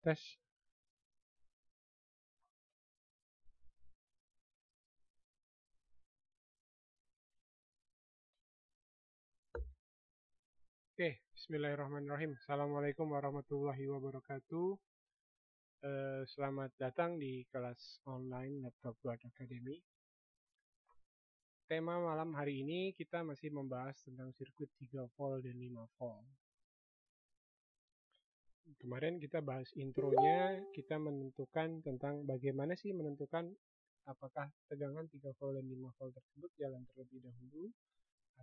Tes. Oke, bismillahirrahmanirrahim. Assalamualaikum warahmatullahi wabarakatuh. Selamat datang di kelas online Laptop Buat Academy. Tema malam hari ini kita masih membahas tentang sirkuit 3 volt dan 5 volt. Kemarin kita bahas intronya, kita menentukan tentang bagaimana sih menentukan apakah tegangan 3 volt dan 5 volt tersebut jalan terlebih dahulu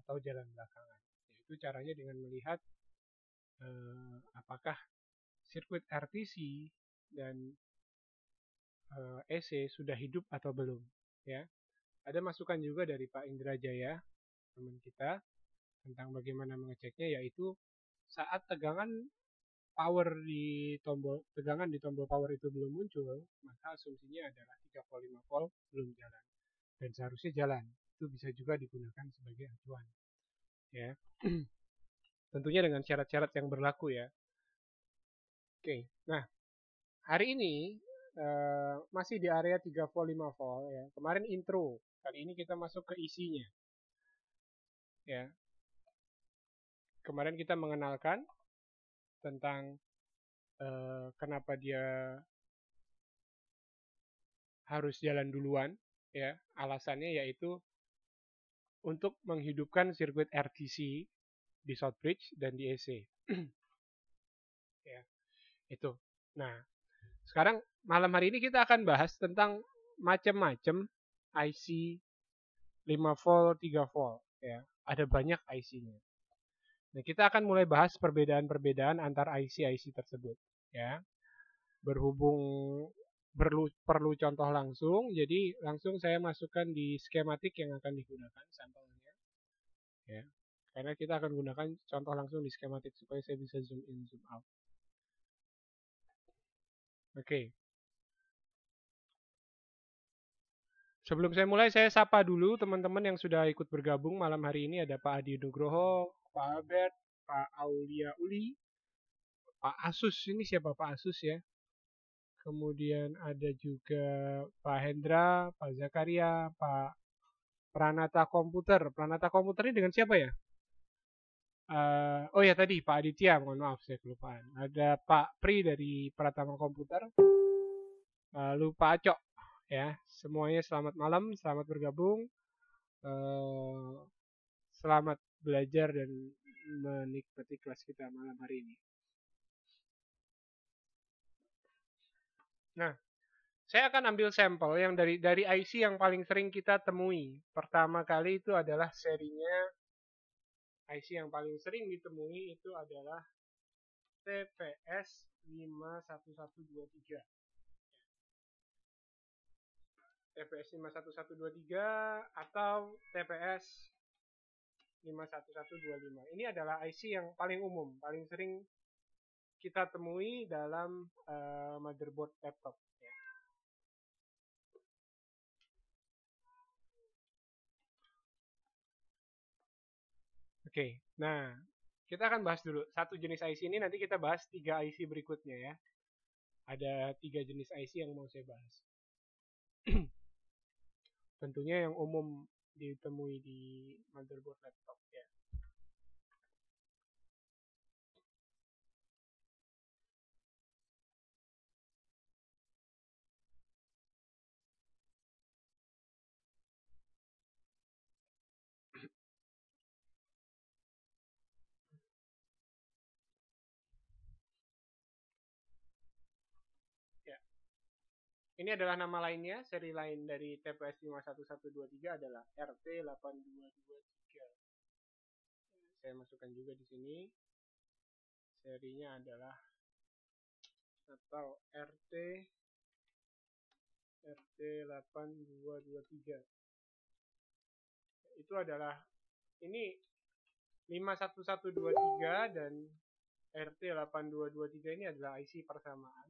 atau jalan belakangan. Yaitu caranya dengan melihat apakah sirkuit RTC dan EC sudah hidup atau belum, ya. Ada masukan juga dari Pak Indra Jaya, teman kita, tentang bagaimana mengeceknya, yaitu saat tegangan di tombol power itu belum muncul, maka asumsinya adalah 3 volt 5 volt belum jalan dan seharusnya jalan. Itu bisa juga digunakan sebagai acuan, ya. Tentunya dengan syarat-syarat yang berlaku, ya. Oke. Nah, hari ini masih di area 3 volt 5 volt, ya. Kemarin intro. Kali ini kita masuk ke isinya. Ya. Kemarin kita mengenalkan tentang kenapa dia harus jalan duluan, ya. Alasannya yaitu untuk menghidupkan sirkuit RTC di Southbridge dan di EC. Ya, itu. Nah, sekarang malam hari ini kita akan bahas tentang macam-macam IC 5 volt, 3 volt, ya. Ada banyak IC-nya. Nah, kita akan mulai bahas perbedaan-perbedaan antar IC-IC tersebut, ya. Berhubung perlu contoh langsung, jadi langsung saya masukkan di skematik yang akan digunakan sampelnya, ya. Karena kita akan gunakan contoh langsung di skematik supaya saya bisa zoom in, zoom out. Oke. Sebelum saya mulai, saya sapa dulu teman-teman yang sudah ikut bergabung malam hari ini. Ada Pak Adi Nugroho, Pak Albert, Pak Aulia Uli, Pak Asus. Ini siapa Pak Asus, ya? Kemudian ada juga Pak Hendra, Pak Zakaria, Pak Pranata Komputer. Pranata Komputer ini dengan siapa ya? Oh ya tadi Pak Aditya, mohon maaf saya kelupaan. Ada Pak Pri dari Pratama Komputer. Lalu Pak Acok, ya. Semuanya selamat malam, selamat bergabung. Selamat belajar dan menikmati kelas kita malam hari ini. Nah, saya akan ambil sampel yang dari IC yang paling sering kita temui. Pertama kali itu adalah serinya IC yang paling sering ditemui itu adalah TPS 51123. TPS 51123 atau TPS 51125. Ini adalah IC yang paling umum, paling sering kita temui dalam motherboard laptop. Ya. Oke, nah kita akan bahas dulu satu jenis IC ini, nanti kita bahas 3 IC berikutnya, ya. Ada 3 jenis IC yang mau saya bahas. Tentunya yang umum ditemui di motherboard laptop, ya. Ya. Ini adalah nama lainnya, seri lain dari TPS 51123 adalah RT8223. Saya masukkan juga di sini. Serinya adalah atau RT8223. Itu adalah ini 51123 dan RT8223 ini adalah IC persamaan.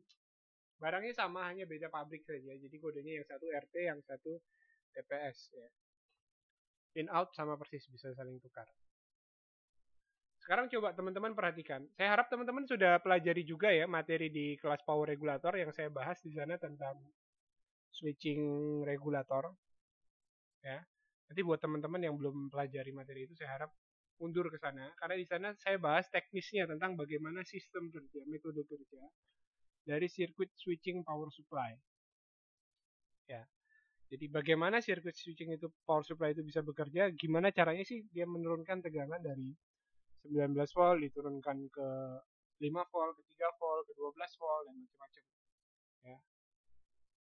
Barangnya sama, hanya beda pabrik saja. Jadi kodenya yang satu RT, yang satu TPS, ya. In out sama persis, bisa saling tukar. Sekarang coba teman-teman perhatikan. Saya harap teman-teman sudah pelajari juga ya materi di kelas power regulator yang saya bahas di sana tentang switching regulator. Ya. Nanti buat teman-teman yang belum pelajari materi itu saya harap mundur ke sana karena di sana saya bahas teknisnya tentang bagaimana sistem kerja, metode kerja dari sirkuit switching power supply. Ya. Jadi bagaimana sirkuit switching itu power supply itu bisa bekerja, gimana caranya sih dia menurunkan tegangan dari 19 volt diturunkan ke 5 volt, ke 3 volt, ke 12 volt dan macam-macam. Ya.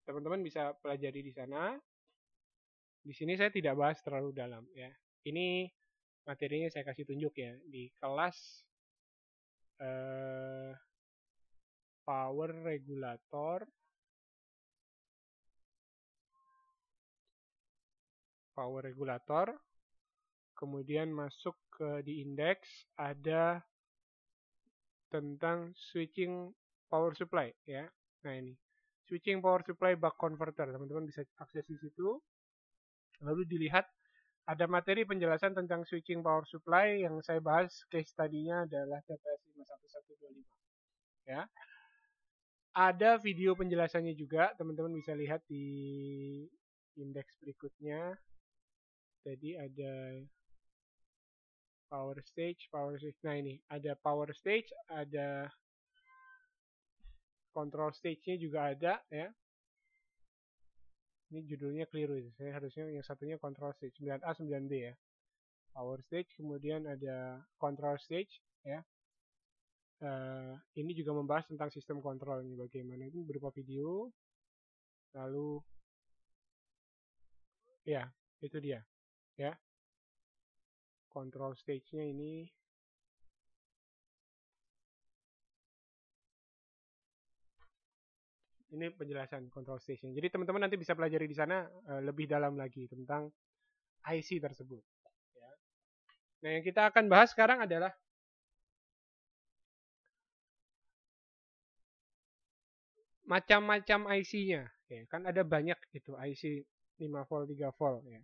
Teman-teman bisa pelajari di sana. Di sini saya tidak bahas terlalu dalam ya. Ini materinya saya kasih tunjuk ya di kelas power regulator. Power regulator. Kemudian masuk ke di indeks ada tentang switching power supply ya. Nah ini switching power supply buck converter, teman-teman bisa akses di situ. Lalu dilihat ada materi penjelasan tentang switching power supply yang saya bahas case tadinya adalah TPS 51125 ya. Ada video penjelasannya juga, teman-teman bisa lihat di indeks berikutnya. Jadi ada power stage. Nah ini ada power stage, ada control stage-nya juga ada ya. Ini judulnya keliru itu. Saya harusnya yang satunya control stage 9A 9B ya. Power stage, kemudian ada control stage ya. Ini juga membahas tentang sistem kontrol ini bagaimana itu berupa video. Lalu ya, itu dia ya. Control stage-nya ini penjelasan control station. Jadi teman-teman nanti bisa pelajari di sana lebih dalam lagi tentang IC tersebut. Ya. Nah yang kita akan bahas sekarang adalah macam-macam IC-nya. Ya, kan ada banyak itu IC 5 volt, 3 volt. Ya.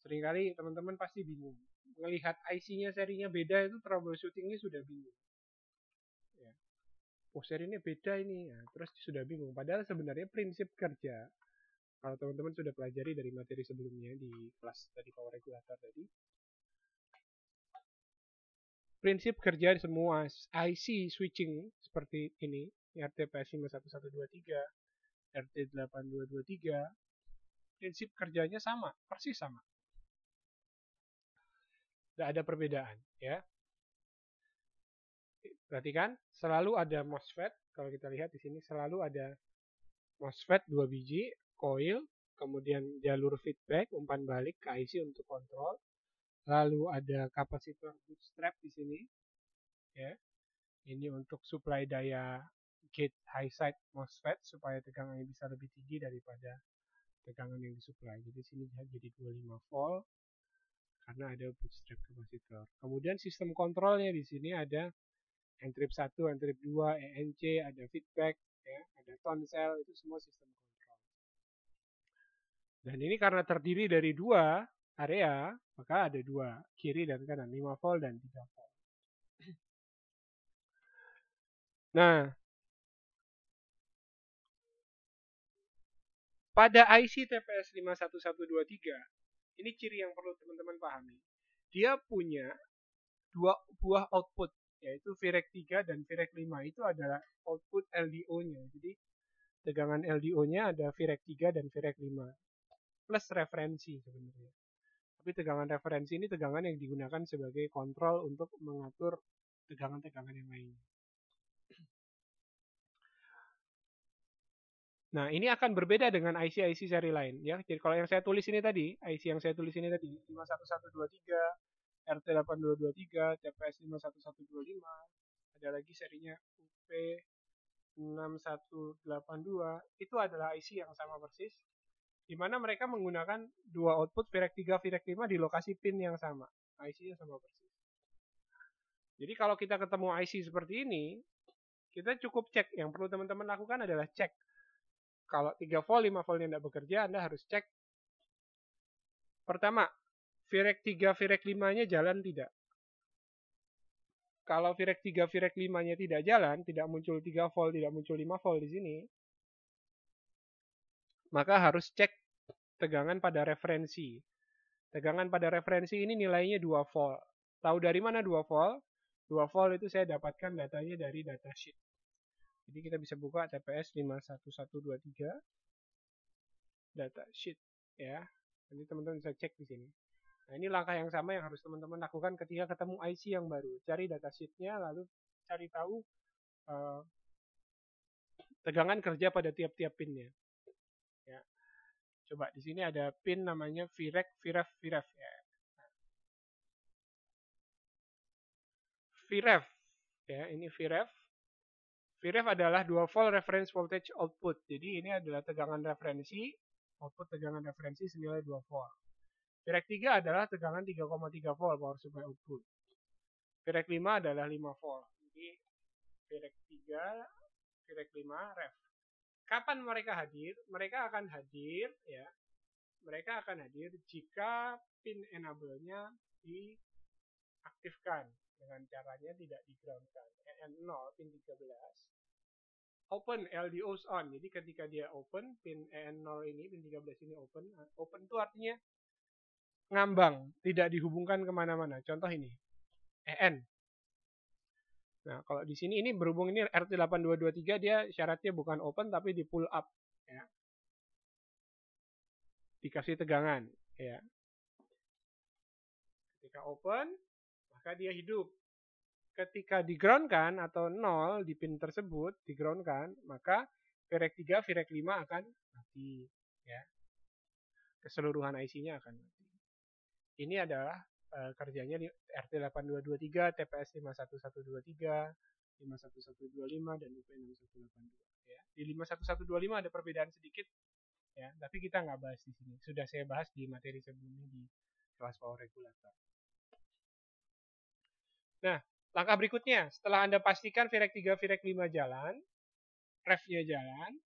Seringkali teman-teman pasti bingung. Melihat IC-nya serinya beda itu troubleshooting-nya sudah bingung. Ya. Oh serinya beda ini, ya. Terus sudah bingung. Padahal sebenarnya prinsip kerja kalau teman-teman sudah pelajari dari materi sebelumnya di kelas tadi power regulator tadi, prinsip kerja semua IC switching seperti ini, RTPS 51123, RT8223, prinsip kerjanya sama, persis sama. Tidak ada perbedaan, ya. Perhatikan, selalu ada MOSFET. Kalau kita lihat di sini selalu ada MOSFET 2 biji, coil, kemudian jalur feedback, umpan balik ke IC untuk kontrol. Lalu ada kapasitor bootstrap di sini, ya. Ini untuk suplai daya gate high side MOSFET supaya tegangannya bisa lebih tinggi daripada tegangan yang disuplai. Jadi sini jadi 25 volt karena ada bootstrap kapasitor. Kemudian sistem kontrolnya di sini ada entrip 1, entrip 2, ENC, ada feedback, ya, ada tone cell, itu semua sistem kontrol. Dan ini karena terdiri dari dua area, maka ada dua, kiri dan kanan, 5 volt dan 3 volt. Nah, pada IC TPS 51123, ini ciri yang perlu teman-teman pahami. Dia punya dua buah output, yaitu Virec 3 dan Virec 5. Itu adalah output LDO-nya. Jadi tegangan LDO-nya ada Virec 3 dan Virec 5. Plus referensi sebenarnya. Tapi tegangan referensi ini tegangan yang digunakan sebagai kontrol untuk mengatur tegangan-tegangan yang lain. Nah, ini akan berbeda dengan IC-IC seri lain ya. Jadi kalau yang saya tulis ini tadi, IC yang saya tulis ini tadi 51123, RT8223, TPS 51125, ada lagi serinya UP 6182, itu adalah IC yang sama persis, di mana mereka menggunakan dua output Virec 3, Virec 5 di lokasi pin yang sama. IC-nya sama persis. Jadi kalau kita ketemu IC seperti ini, kita cukup cek. Yang perlu teman-teman lakukan adalah cek. Kalau 3 volt, 5 voltnya tidak bekerja, Anda harus cek. Pertama, Virec 3, Virec 5-nya jalan tidak. kalau Virek 3, Virek 5-nya tidak jalan, tidak muncul 3 volt, tidak muncul 5 volt di sini, maka harus cek tegangan pada referensi. Tegangan pada referensi ini nilainya 2 volt. Tahu dari mana 2 volt? 2 volt itu saya dapatkan datanya dari datasheet. Jadi kita bisa buka TPS 51123 datasheet ya. Nanti teman-teman bisa cek di sini. Nah, ini langkah yang sama yang harus teman-teman lakukan ketika ketemu IC yang baru. Cari datasheetnya, lalu cari tahu tegangan kerja pada tiap-tiap pinnya. Ya. Coba di sini ada pin namanya Virek, Viref, Viref ya. Viref ya, ini Viref. Viref adalah 2 volt reference voltage output. Jadi ini adalah tegangan referensi, output tegangan referensi senilai 2 volt. Virek 3 adalah tegangan 3,3 volt power supply output. Virek 5 adalah 5 volt. Jadi Virek 3, Virek 5 ref. Kapan mereka hadir? Mereka akan hadir ya. Mereka akan hadir jika pin enable-nya diaktifkan dengan caranya tidak di-ground-kan. EN0 pin 13 open LDOs on. Jadi ketika dia open, pin EN0 ini, pin 13 ini open. Open itu artinya ngambang, tidak dihubungkan kemana-mana. Contoh ini, EN. Nah, kalau di sini ini berhubung ini RT8223, dia syaratnya bukan open tapi di pull up. Ya. Dikasih tegangan. Ya. Ketika open, maka dia hidup. Ketika di-ground-kan atau 0 di pin tersebut, di-ground-kan, maka Virek 3, Virek 5 akan mati. Ya. Keseluruhan IC-nya akan mati. Ini adalah kerjanya di RT8223, TPS 51123, 51125, dan UP6182. Ya. Di 51125 ada perbedaan sedikit, ya, tapi kita nggak bahas di sini. Sudah saya bahas di materi sebelumnya di kelas power regulator. Nah, langkah berikutnya, setelah Anda pastikan Virek 3, Virek 5 jalan, ref-nya jalan,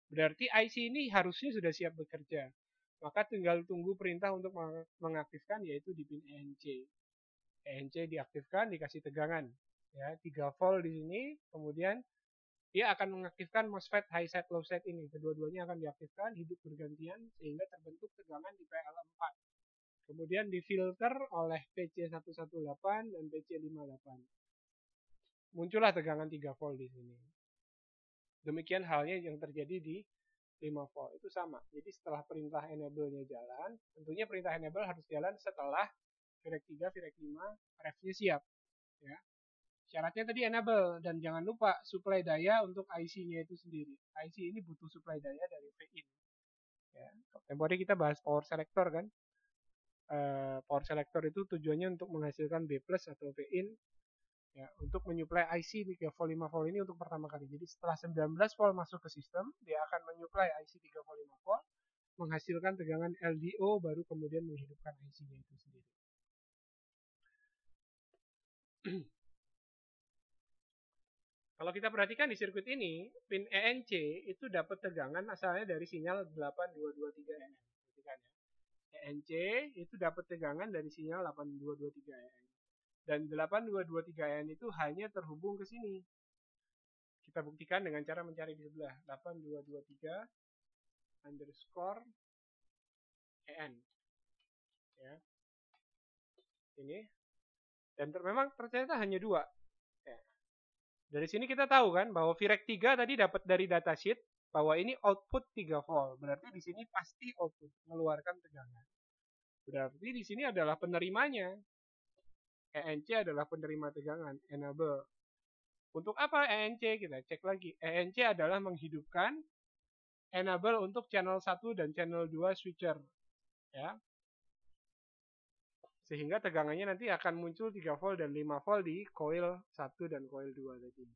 berarti IC ini harusnya sudah siap bekerja. Maka tinggal tunggu perintah untuk mengaktifkan, yaitu di pin ENC. ENC diaktifkan, dikasih tegangan. Ya, 3 volt di sini, kemudian dia akan mengaktifkan MOSFET high set low set ini. Kedua-duanya akan diaktifkan, hidup bergantian, sehingga terbentuk tegangan di PL4. Kemudian difilter oleh PC118 dan PC58. Muncullah tegangan 3 volt di sini. Demikian halnya yang terjadi di 5 volt. Itu sama. Jadi setelah perintah enable-nya jalan, tentunya perintah enable harus jalan setelah Virek 3, Virek 5, ref-nya siap. Ya. Syaratnya tadi enable, dan jangan lupa supply daya untuk IC-nya itu sendiri. IC ini butuh supply daya dari Vin. Ya. Tempo hari kita bahas power selector kan. Power selector itu tujuannya untuk menghasilkan B+ atau Vin ya, untuk menyuplai IC 3 volt 5 volt ini untuk pertama kali. Jadi setelah 19 volt masuk ke sistem, dia akan menyuplai IC 3 volt 5 volt, menghasilkan tegangan LDO, baru kemudian menghidupkan IC-nya itu sendiri. Kalau kita perhatikan di sirkuit ini, pin ENC itu dapat tegangan asalnya dari sinyal 8223EN. Perhatikan ya. ENC itu dapat tegangan dari sinyal 8223EN. Dan 8223EN itu hanya terhubung ke sini. Kita buktikan dengan cara mencari di sebelah. 8223 underscore EN. Ya. Ini. Dan memang ternyata hanya 2. Ya. Dari sini kita tahu kan bahwa Virek 3 tadi dapat dari datasheet bahwa ini output 3 volt. Berarti di sini pasti output, mengeluarkan tegangan. Berarti di sini adalah penerimanya. ENC adalah penerima tegangan, enable. Untuk apa ENC? Kita cek lagi. ENC adalah menghidupkan enable untuk channel 1 dan channel 2 switcher. Ya. Sehingga tegangannya nanti akan muncul 3 volt dan 5 volt di coil 1 dan coil 2 tadi.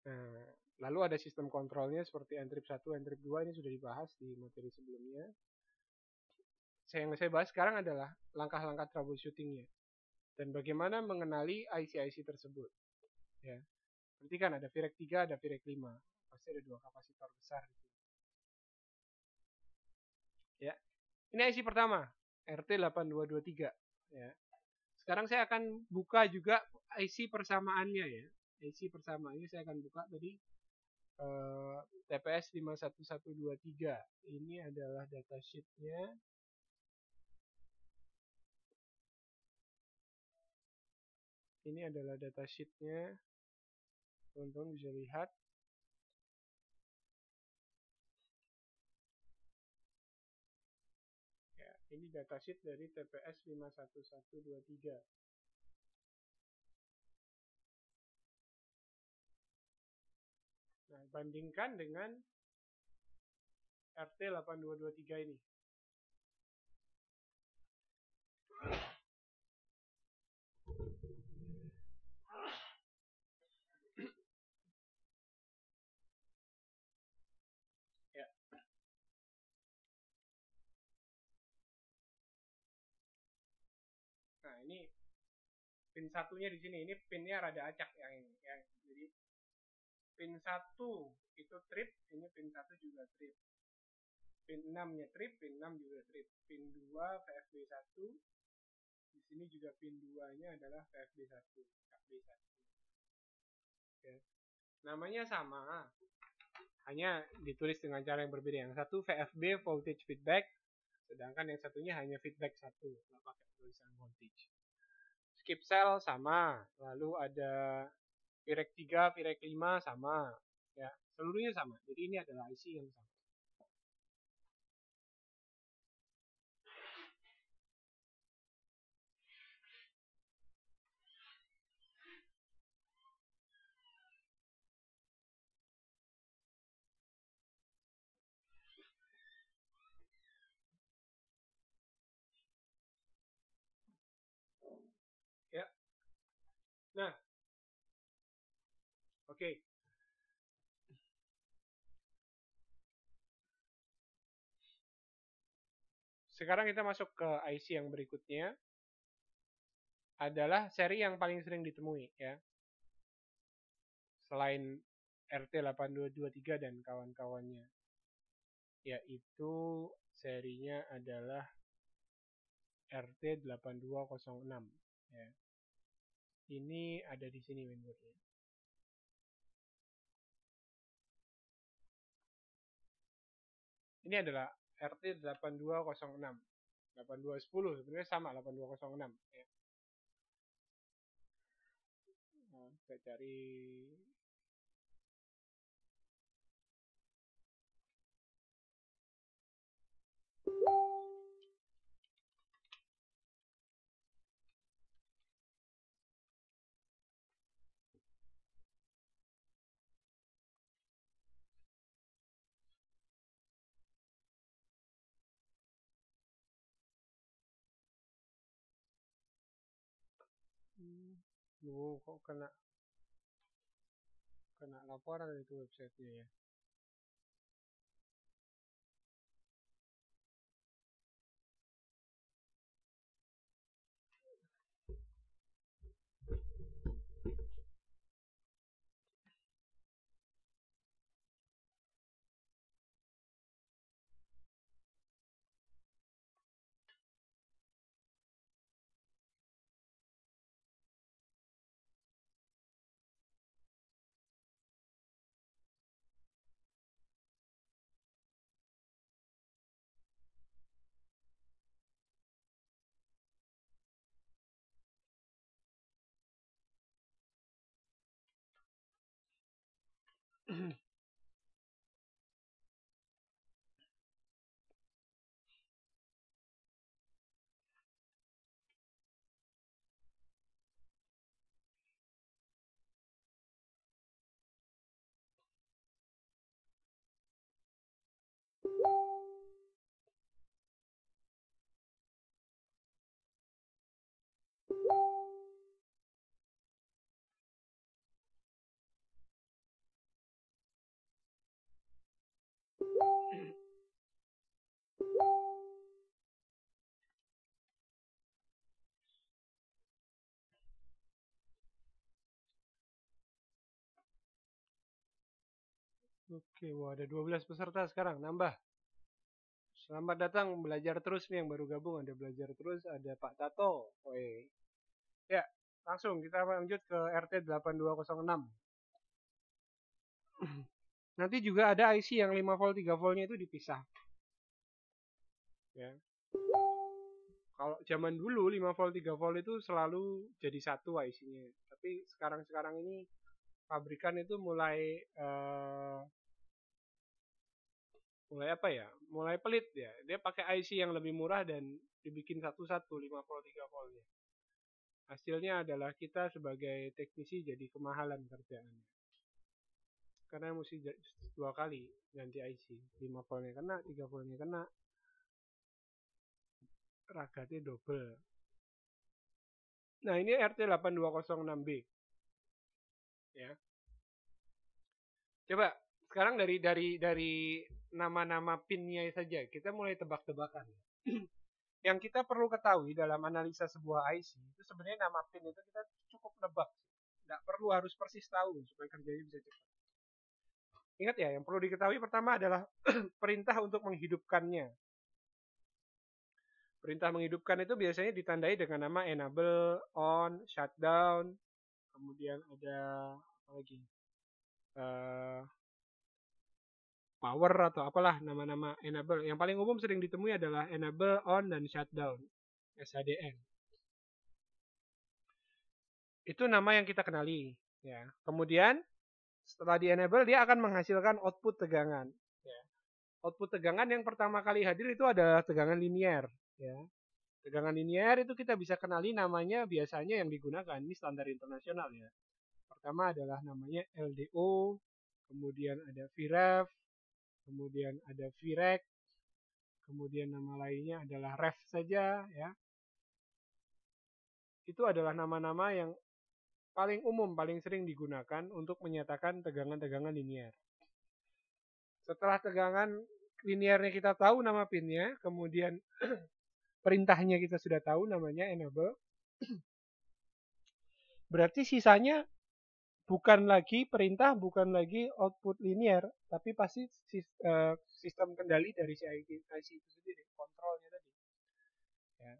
Nah, lalu ada sistem kontrolnya seperti N-trip 1, N-trip 2, ini sudah dibahas di materi sebelumnya. Yang saya bahas sekarang adalah langkah-langkah troubleshootingnya. Dan bagaimana mengenali IC-IC tersebut. Ya. Perhatikan ada Virek 3, ada Virek 5. Pasti ada 2 kapasitor besar. Ya. Ini IC pertama, RT8223. Ya. sekarang saya akan buka juga IC persamaannya ya. IC persamaannya saya akan buka tadi TPS 51123. Ini adalah datasheetnya. Ini adalah datasheetnya. Teman-teman bisa lihat. Ya, ini datasheet dari TPS 51123. Nah, bandingkan dengan RT 8223 ini. Ya. Nah, ini pin satunya di sini. Ini pinnya rada acak yang ini. Jadi pin 1 itu trip, ini pin 1 juga trip. Pin 6-nya trip, pin 6 juga trip. Pin 2 VFB1. Di sini juga pin 2-nya adalah VFB1. VFB1. Ya. Namanya sama, hanya ditulis dengan cara yang berbeda. Yang satu VFB voltage feedback, sedangkan yang satunya hanya feedback 1, nggak pakai tulisan voltage. Skip cell sama, lalu ada Pirec 3, Pirec 5 sama, ya seluruhnya sama. Jadi ini adalah IC yang sama. Ya. Nah, oke. Sekarang kita masuk ke IC yang berikutnya. Adalah seri yang paling sering ditemui ya. Selain RT8223 dan kawan-kawannya. Yaitu serinya adalah RT8206 ya. Ini ada di sini mainboardnya. Ini adalah RT8206. 8210 sebenarnya sama 8206 ya. Nah, saya cari kok kena laporan itu websitenya ya. Oke, wah ada 12 peserta sekarang, nambah. Selamat datang belajar terus nih yang baru gabung, ada belajar terus, ada Pak Tato. Woi. Ya, langsung kita lanjut ke RT 8206. Nanti juga ada IC yang 5 volt 3 voltnya itu dipisah. Ya. Kalau zaman dulu 5 volt 3 volt itu selalu jadi satu IC-nya. Tapi sekarang ini pabrikan itu mulai apa ya? Mulai pelit ya. Dia pakai IC yang lebih murah dan dibikin satu-satu 5 volt 3 voltnya. Hasilnya adalah kita sebagai teknisi jadi kemahalan kerjaannya. Karena mesti 2 kali ganti IC. 5 voltnya kena, 3 voltnya kena. Ragatnya double. Nah, ini RT 8206B. Ya. Coba sekarang dari nama-nama pinnya saja kita mulai tebak-tebakan. Yang kita perlu ketahui dalam analisa sebuah IC itu sebenarnya nama pin itu kita cukup nebak. Nggak perlu harus persis tahu supaya kerjanya bisa cepat. Ingat ya, yang perlu diketahui pertama adalah perintah untuk menghidupkannya. Perintah menghidupkan itu biasanya ditandai dengan nama enable, on, shutdown, kemudian ada apa lagi? Power atau apalah nama-nama enable. Yang paling umum sering ditemui adalah enable, on, dan shutdown. SHDN. Itu nama yang kita kenali. Ya. Kemudian setelah di enable dia akan menghasilkan output tegangan. Ya. Output tegangan yang pertama kali hadir itu adalah tegangan linier. Ya. Tegangan linier itu kita bisa kenali namanya biasanya yang digunakan. Ini standar internasional ya. Pertama adalah namanya LDO, kemudian ada VREF, kemudian ada VREC, kemudian nama lainnya adalah ref saja ya. Itu adalah nama-nama yang paling umum, paling sering digunakan untuk menyatakan tegangan-tegangan linier. Setelah tegangan liniernya kita tahu nama pinnya, kemudian perintahnya kita sudah tahu namanya enable. Berarti sisanya bukan lagi perintah, bukan lagi output linier, tapi pasti sistem kendali dari si IC itu sendiri, kontrolnya tadi. Ya.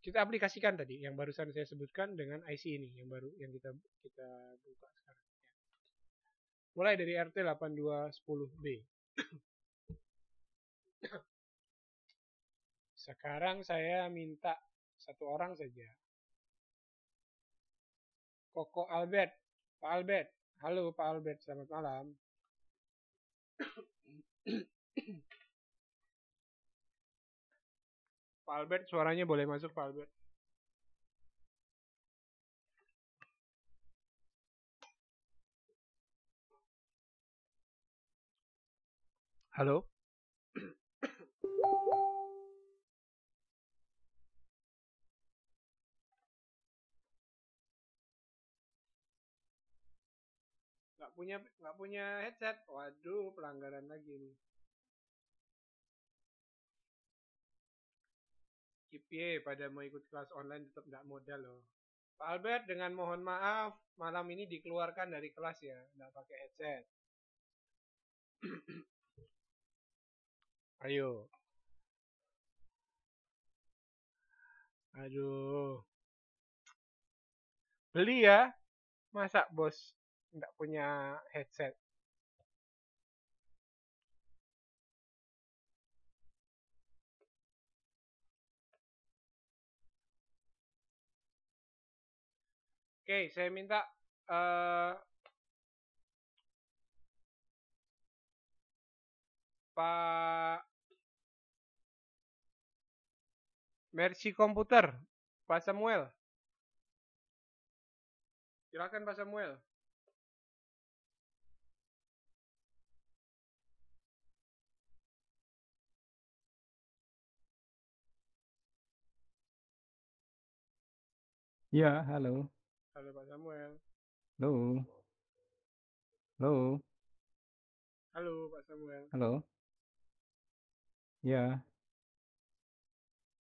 Kita aplikasikan tadi yang barusan saya sebutkan dengan IC ini yang baru yang kita buka sekarang. Mulai dari RT 8210B. Sekarang saya minta satu orang saja. Koko Albert. Pak Albert. Halo Pak Albert, selamat malam. Pak Albert, suaranya boleh masuk Pak Albert. Halo. Nggak punya headset. Waduh, pelanggaran lagi nih. KPA pada mau ikut kelas online tetap nggak modal loh. Pak Albert, dengan mohon maaf, malam ini dikeluarkan dari kelas ya, nggak pakai headset. Ayo. Aduh. Beli ya. Masa bos nggak punya headset? Oke, saya minta Pak Mercy Komputer, Pak Samuel. Silakan Pak Samuel. Ya, halo. Halo Pak Samuel. Halo. Halo. Halo Pak Samuel. Halo. Ya.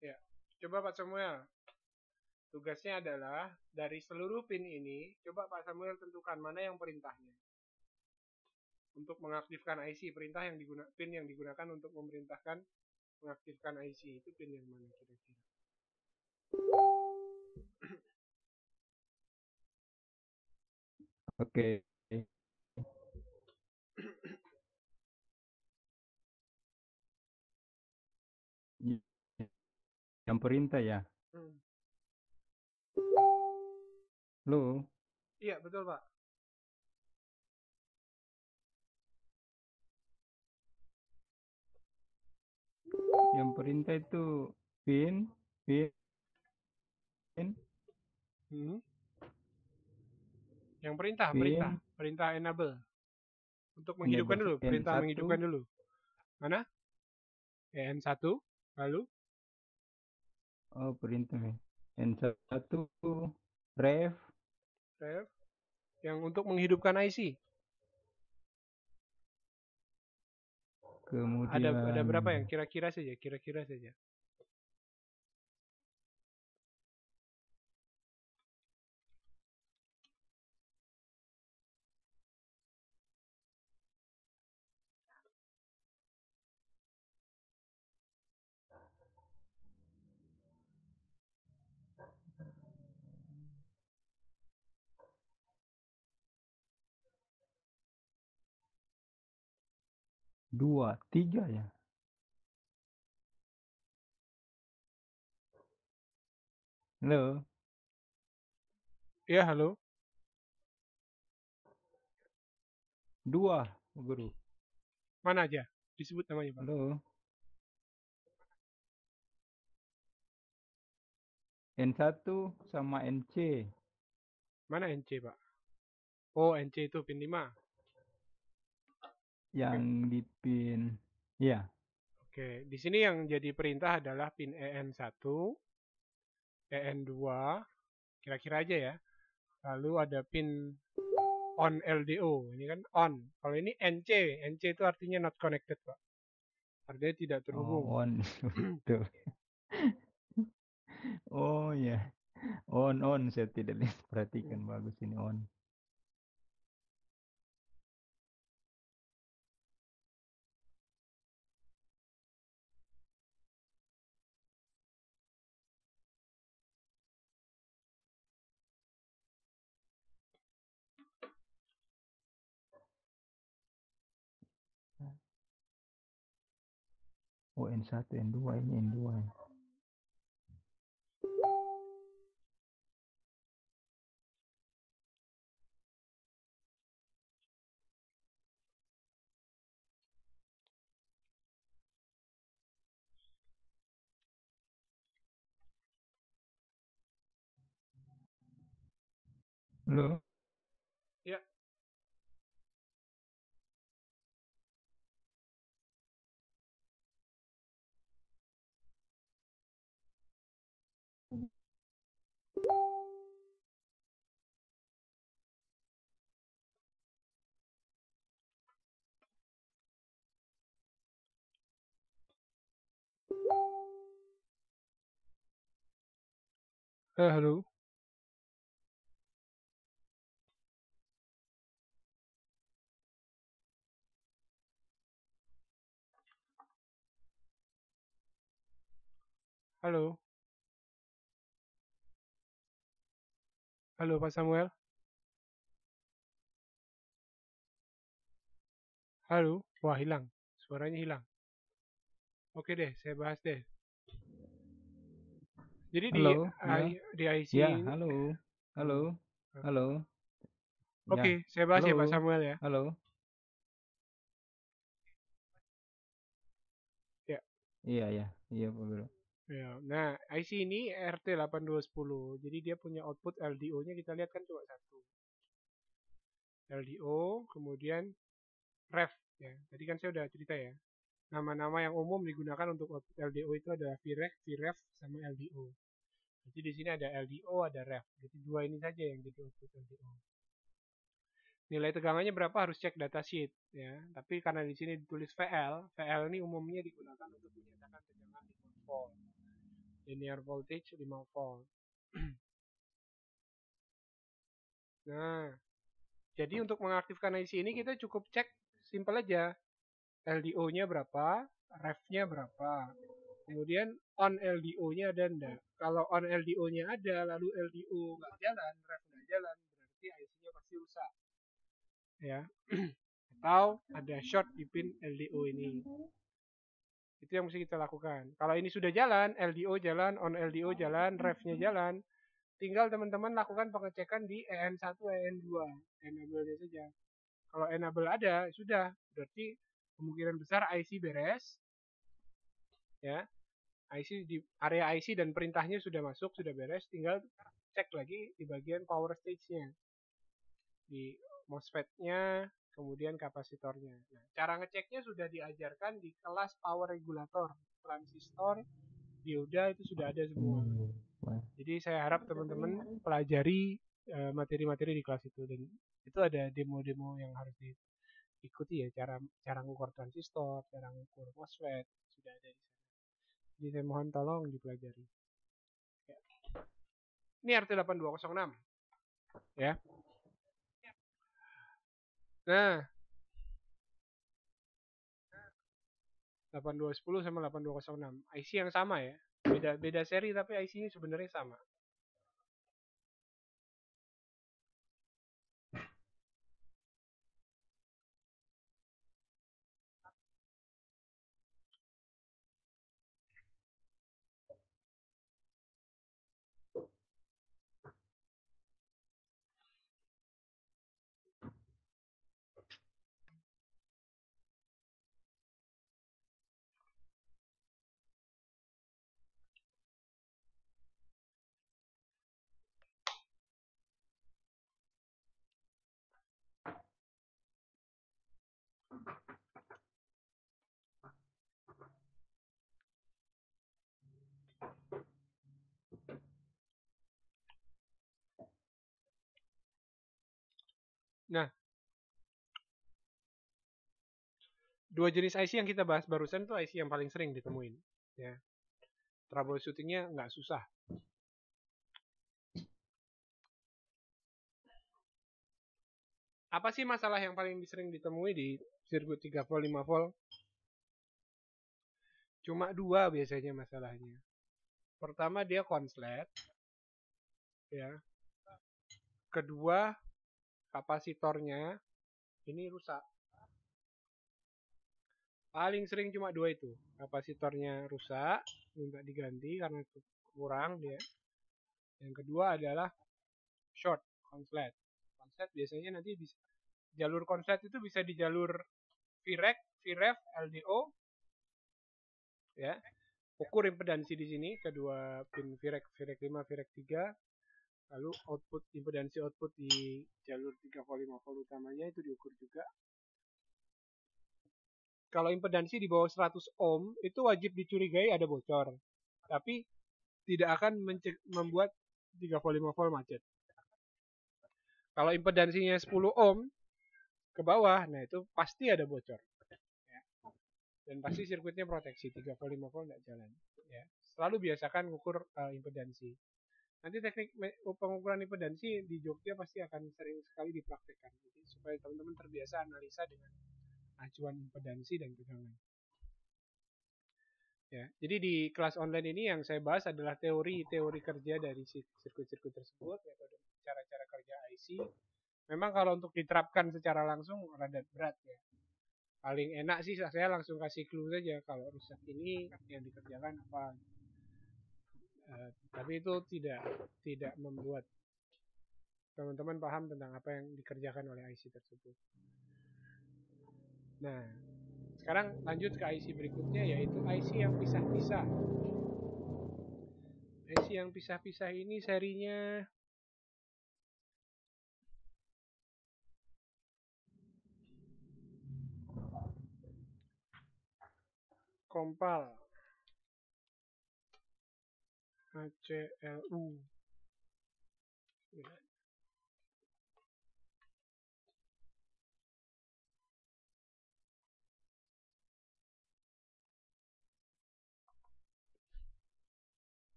Ya, coba Pak Samuel. Tugasnya adalah dari seluruh pin ini, coba Pak Samuel tentukan mana yang perintahnya. Untuk mengaktifkan IC, pin yang digunakan untuk memerintahkan mengaktifkan IC itu pin yang mana kira-kira? Oke. Yang perintah ya. Hmm. Lo, Iya, betul Pak. yang perintah itu pin, pin, Hmm. Yang perintah, perintah, pin, perintah enable. Untuk menghidupkan enable dulu, perintah N1. menghidupkan dulu. Mana? N1, lalu Oh, perintah nih. N1 ref, ref. Yang untuk menghidupkan IC. Ada kemudian berapa yang kira-kira saja, kira-kira saja. dua, tiga ya. Halo, Ya, halo. dua, guru. Mana aja? Disebut namanya, Pak. Halo, N1 sama NC Mana NC, Pak? Oh, NC itu pin 5. Oke. yang di pin, ya, Oke, di sini yang jadi perintah adalah pin EN1, EN2, kira-kira aja ya. Lalu ada pin on LDO, ini kan on. Kalau ini NC, NC itu artinya not connected, Pak. Artinya tidak oh terhubung. on, betul. Oh ya, on, saya tidak lihat, perhatikan bagus ini on. Oh N1, N2, ini N2 ya. Halo, Ya, halo. Halo. Halo, Pak Samuel. Halo. Wah, hilang. Suaranya hilang. Oke deh, saya bahas deh. Jadi halo, ya, di IC ya, ini, halo, hmm, halo, halo, ya, oke, saya bahas ya Pak halo, Samuel ya. halo, Ya, iya, ya, iya, Pak Guru. ya. Nah, IC ini RT8210. Jadi dia punya output LDO-nya kita lihat kan cuma satu. LDO, kemudian ref ya. Tadi kan saya udah cerita ya. Nama-nama yang umum digunakan untuk output LDO itu adalah VREF, VREF, sama LDO. Jadi di sini ada LDO, ada ref. Jadi dua ini saja yang jadi output LDO. Nilai tegangannya berapa harus cek datasheet ya. Tapi karena di sini ditulis VL, VL ini umumnya digunakan untuk menyatakan tegangan 5 volt. Linear voltage 5 volt. Nah, jadi untuk mengaktifkan IC ini kita cukup cek simpel aja. LDO-nya berapa, ref-nya berapa. Kemudian on LDO-nya ada enggak. Kalau on LDO-nya ada, lalu LDO nggak jalan, ref nggak jalan, berarti IC-nya pasti rusak. ya. Atau ada short di pin LDO ini. Itu yang mesti kita lakukan. Kalau ini sudah jalan, LDO jalan, on LDO jalan, revnya jalan, tinggal teman-teman lakukan pengecekan di EN1, EN2, enable-nya saja. Kalau enable ada, sudah, berarti kemungkinan besar IC beres, ya. IC di area IC dan perintahnya sudah masuk, sudah beres, tinggal cek lagi di bagian power stage-nya. Di MOSFET-nya, kemudian kapasitornya. Nah, cara ngeceknya sudah diajarkan di kelas power regulator, transistor, dioda itu sudah ada semua. Jadi saya harap teman-teman pelajari materi-materi di kelas itu, dan itu ada demo-demo yang harus diikuti ya, cara ngukur transistor, cara ngukur MOSFET sudah ada di sana. Jadi saya mohon tolong dipelajari. Ya. Ini RT8206 ya. Nah, 8210 sama 8206 IC yang sama ya. Beda seri tapi IC-nya sebenarnya sama. Nah, dua jenis IC yang kita bahas barusan tuh IC yang paling sering ditemuin. Ya. Troubleshootingnya nggak susah. Apa sih masalah yang paling sering ditemui di sirkuit 3 volt, 5 volt? Cuma dua biasanya masalahnya. Pertama dia konslet. Ya. Kedua, kapasitornya ini rusak. Paling sering cuma dua itu. Kapasitornya rusak, minta diganti karena kurang dia. Yang kedua adalah short, konslet. Konslet biasanya nanti bisa jalur konslet itu bisa di jalur VREC, VREF, LDO, ya. Ukur impedansi di sini kedua pin VREC, VREC 5, VREC 3. Lalu output impedansi output di jalur 3 volt 5 volt utamanya itu diukur juga. Kalau impedansi di bawah 100 ohm itu wajib dicurigai ada bocor. Tapi tidak akan membuat 3 volt 5 volt macet. Kalau impedansinya 10 ohm ke bawah, nah itu pasti ada bocor. Ya. Dan pasti sirkuitnya proteksi 3 volt 5 volt nggak jalan. Ya. Selalu biasakan ngukur impedansi. Nanti teknik pengukuran impedansi di Jogja pasti akan sering sekali dipraktekkan. Jadi supaya teman-teman terbiasa analisa dengan acuan impedansi dan tegangan. Ya, jadi di kelas online ini yang saya bahas adalah teori-teori kerja dari sirkuit-sirkuit tersebut, metode cara-cara kerja IC. Memang kalau untuk diterapkan secara langsung rada berat ya. Paling enak sih saya langsung kasih clue saja kalau rusak ini yang dikerjakan apa. Tapi itu tidak membuat teman-teman paham tentang apa yang dikerjakan oleh IC tersebut. Nah, sekarang lanjut ke IC berikutnya yaitu IC yang pisah-pisah. IC yang pisah-pisah ini serinya Compal ACLU.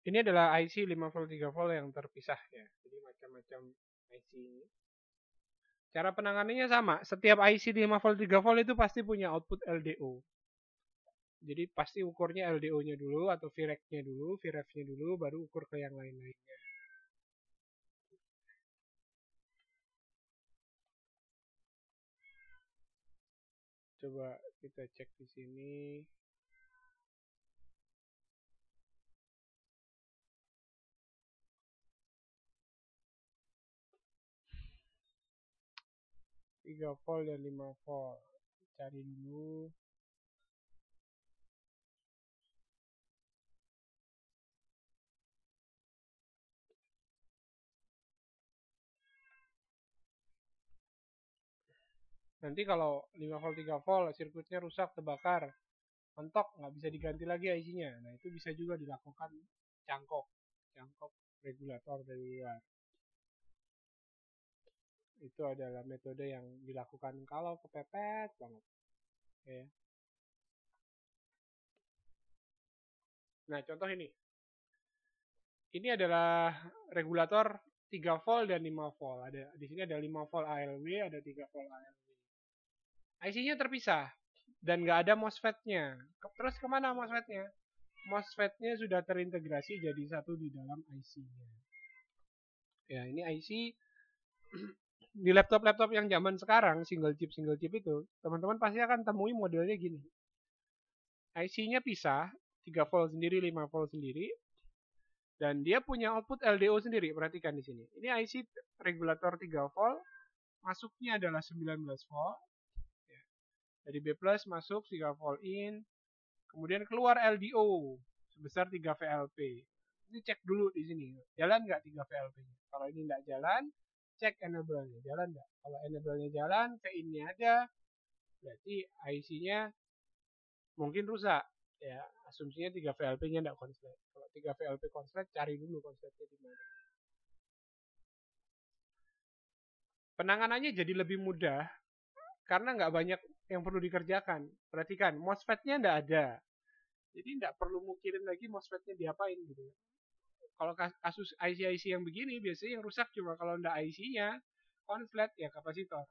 Ini adalah IC 5 volt 3 volt yang terpisah ya. Jadi macam-macam IC ini. Cara penanganannya sama. Setiap IC 5 volt 3 volt itu pasti punya output LDO. Jadi pasti ukurnya LDO-nya dulu atau Vref-nya dulu, Vref-nya dulu, baru ukur ke yang lain-lainnya. Coba kita cek di sini. Tiga volt dan 5 volt. Cari dulu. Nanti kalau 5 volt 3 volt sirkuitnya rusak, terbakar, mentok, nggak bisa diganti lagi IC-nya. Nah itu bisa juga dilakukan cangkok regulator dari luar. Itu adalah metode yang dilakukan kalau kepepet banget. Ya. Nah contoh ini. Ini adalah regulator 3 volt dan 5 volt. Di sini ada 5 volt ALW, ada 3 volt ALW. IC-nya terpisah dan nggak ada MOSFET-nya. Terus kemana MOSFET-nya? MOSFET-nya sudah terintegrasi jadi satu di dalam IC-nya. Ya, ini IC di laptop-laptop yang zaman sekarang single chip itu, teman-teman pasti akan temui modelnya gini. IC-nya pisah, 3 volt sendiri, 5 volt sendiri, dan dia punya output LDO sendiri. Perhatikan di sini. Ini IC regulator 3 volt, masuknya adalah 19 volt. Dari B+ masuk 3 volt in, kemudian keluar LDO sebesar 3 VLP. Ini cek dulu di sini, jalan nggak 3 VLP-nya. Kalau ini nggak jalan, cek enable-nya, jalan nggak. Kalau enable-nya jalan, ke in-nya ada, berarti IC-nya mungkin rusak. Ya, asumsinya 3 VLP-nya nggak konslet. Kalau 3 VLP konslet, cari dulu konsletnya di mana. Penanganannya jadi lebih mudah karena nggak banyak yang perlu dikerjakan. Perhatikan, MOSFET-nya nggak ada. Jadi nggak perlu mikirin lagi MOSFET-nya diapain gitu. Kalau kasus IC-IC yang begini, biasanya yang rusak cuma kalau nggak IC-nya, konslet ya kapasitor.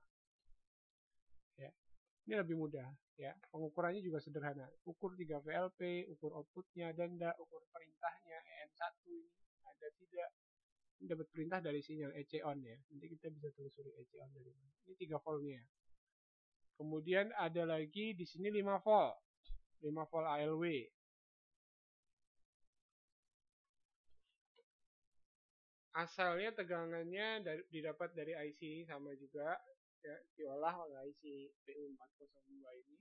Ya. Ini lebih mudah. Ya, pengukurannya juga sederhana. Ukur 3 VLP, ukur outputnya ada enggak, ukur perintahnya EN1 ini ada tidak. Ini dapat perintah dari sinyal EC on ya. Nanti kita bisa telusuri EC on dari mana. Ini 3 voltnya. Kemudian ada lagi di sini 5 volt. 5 volt ALW. Asalnya tegangannya didapat dari IC sama juga, ya, diolah oleh IC PU402 ini.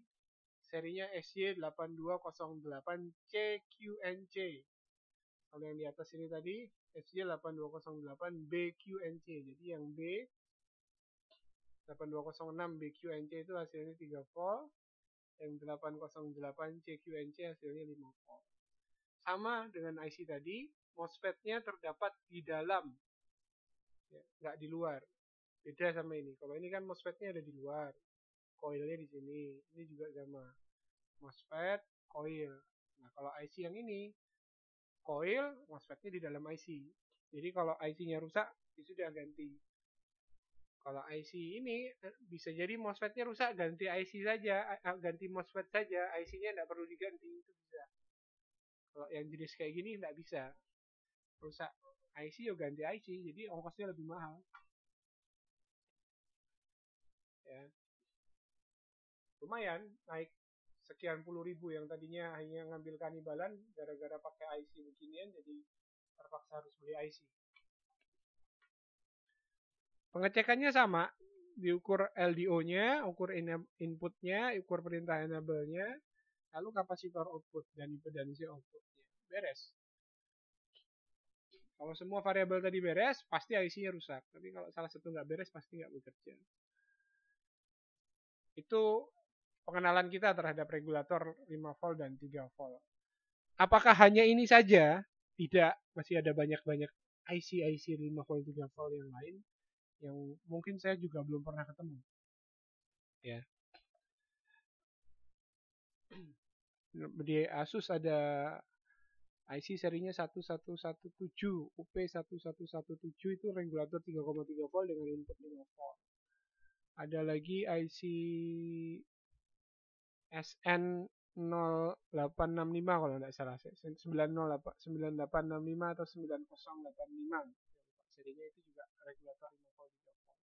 Serinya SY8208CQNC. Kalau yang di atas ini tadi SY8208BQNC. Jadi yang B 8206 BQNC itu hasilnya 3 volt, yang 808 CQNC hasilnya 5 volt. Sama dengan IC tadi, MOSFET-nya terdapat di dalam, ya, nggak di luar. Beda sama ini. Kalau ini kan MOSFET-nya ada di luar, coilnya di sini. Ini juga sama, MOSFET, coil. Nah kalau IC yang ini, coil, MOSFET-nya di dalam IC. Jadi kalau IC-nya rusak, ya sudah ganti. Kalau IC ini bisa jadi MOSFET-nya rusak, ganti IC saja, ganti MOSFET saja, IC-nya tidak perlu diganti, itu bisa. Kalau yang jenis kayak gini tidak bisa. Rusak IC ya ganti IC, jadi ongkosnya lebih mahal. Ya. Lumayan naik sekian puluh ribu yang tadinya hanya ngambil kanibalan gara-gara pakai IC beginian, jadi terpaksa harus beli IC. Pengecekannya sama, diukur LDO-nya, ukur inputnya, ukur perintah enable-nya, lalu kapasitor output dan impedansi outputnya. Beres. Kalau semua variabel tadi beres, pasti IC-nya rusak. Tapi kalau salah satu nggak beres, pasti nggak bekerja. Itu pengenalan kita terhadap regulator 5 volt dan 3 volt. Apakah hanya ini saja? Tidak, masih ada banyak-banyak IC 5 volt 3 volt yang lain yang mungkin saya juga belum pernah ketemu. Ya. Di Asus ada IC serinya 1117, UP1117 itu regulator 3,3 volt dengan input 5 volt. Ada lagi IC SN0865 kalau tidak salah, 9865 atau 9085. Serinya itu juga regulator 5 volt 3 volt.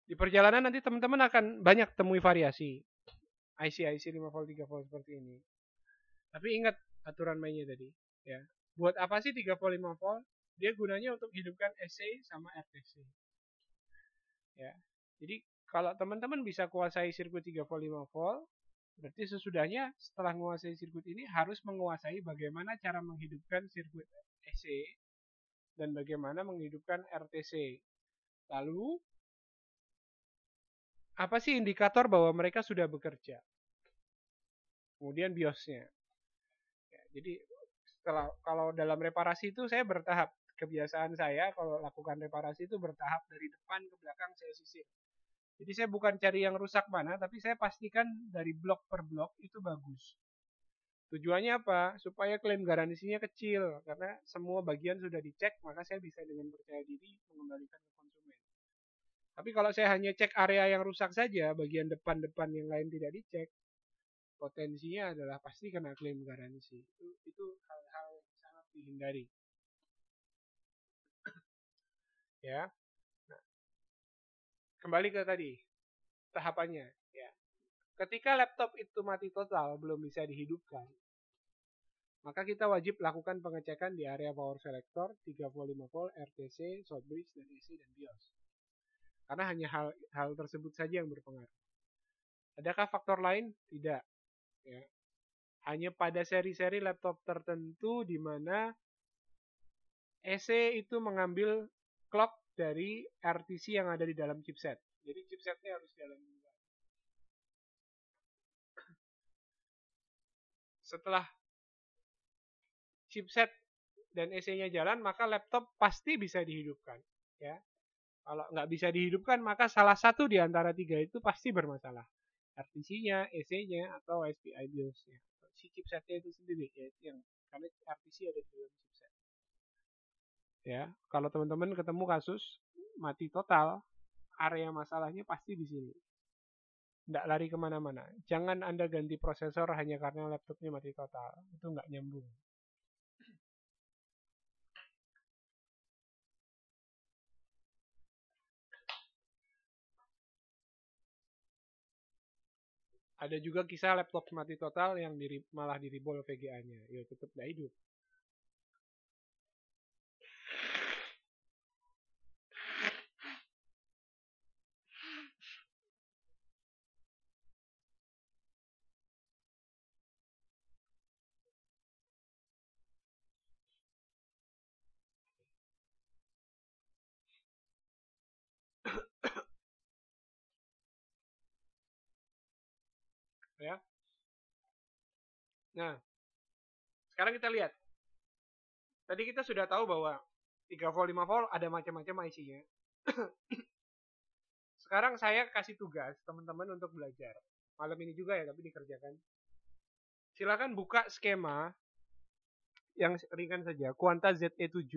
Di perjalanan nanti teman-teman akan banyak temui variasi IC 5 volt 3 volt seperti ini. Tapi ingat aturan mainnya tadi, ya. Buat apa sih 3 volt 5 volt? Dia gunanya untuk hidupkan SA sama RTC. Ya. Jadi kalau teman-teman bisa kuasai sirkuit 3 volt 5 volt, berarti sesudahnya setelah menguasai sirkuit ini harus menguasai bagaimana cara menghidupkan sirkuit AC dan bagaimana menghidupkan RTC. Lalu apa sih indikator bahwa mereka sudah bekerja? Kemudian BIOS-nya. Ya, jadi kalau dalam reparasi itu saya bertahap. Kebiasaan saya kalau lakukan reparasi itu bertahap dari depan ke belakang saya sisir. Jadi saya bukan cari yang rusak mana, tapi saya pastikan dari blok per blok itu bagus. Tujuannya apa? Supaya klaim garansinya kecil, karena semua bagian sudah dicek, maka saya bisa dengan percaya diri mengembalikan ke konsumen. Tapi kalau saya hanya cek area yang rusak saja, bagian depan-depan yang lain tidak dicek, potensinya adalah pasti kena klaim garansi. Itu hal-hal yang sangat dihindari. Ya. Nah, kembali ke tadi tahapannya. Ya. Ketika laptop itu mati total, belum bisa dihidupkan, maka kita wajib lakukan pengecekan di area power selector 3 volt 5 volt, RTC, short bridge, dan AC dan BIOS. Karena hanya hal tersebut saja yang berpengaruh. Adakah faktor lain? Tidak. Ya. Hanya pada seri-seri laptop tertentu di mana AC itu mengambil clock dari RTC yang ada di dalam chipset. Jadi chipsetnya harus jalan juga. Setelah chipset dan AC-nya jalan, maka laptop pasti bisa dihidupkan. Ya. Kalau nggak bisa dihidupkan, maka salah satu di antara tiga itu pasti bermasalah. RTC-nya, AC-nya, atau SPI BIOS-nya. Si chipsetnya itu sendiri, yaitu yang karena RTC ada di dalam chipset. Ya, kalau teman-teman ketemu kasus mati total, area masalahnya pasti di sini. Nggak lari kemana-mana. Jangan Anda ganti prosesor hanya karena laptopnya mati total. Itu nggak nyambung. Ada juga kisah laptop mati total yang malah diribol VGA-nya. Ya tetap nggak hidup. Ya. Nah, sekarang kita lihat. Tadi kita sudah tahu bahwa 3 volt 5 volt ada macam-macam IC-nya. Sekarang saya kasih tugas teman-teman untuk belajar. Malam ini juga ya, tapi dikerjakan. Silakan buka skema yang ringan saja, Quanta ZE7,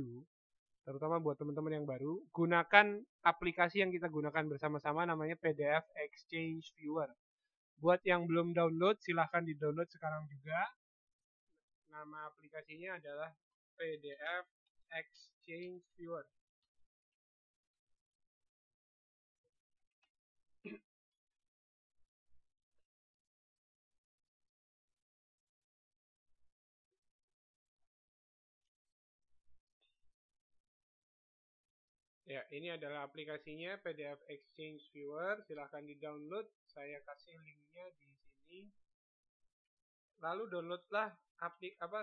terutama buat teman-teman yang baru. Gunakan aplikasi yang kita gunakan bersama-sama, namanya PDF Exchange Viewer. Buat yang belum download, silahkan di-download sekarang juga. Nama aplikasinya adalah PDF Exchange Viewer. Ya, ini adalah aplikasinya PDF Exchange Viewer. Silahkan di-download. Saya kasih linknya di sini. Lalu downloadlah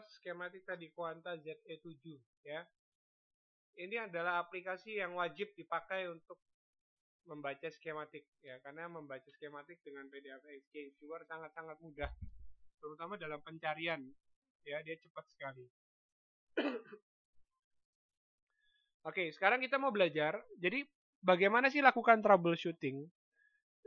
skematik tadi Quanta ZE7 ya. Ini adalah aplikasi yang wajib dipakai untuk membaca skematik ya, karena membaca skematik dengan PDF Exchange Viewer sangat-sangat mudah, terutama dalam pencarian ya, dia cepat sekali. Oke, sekarang kita mau belajar. Jadi bagaimana sih lakukan troubleshooting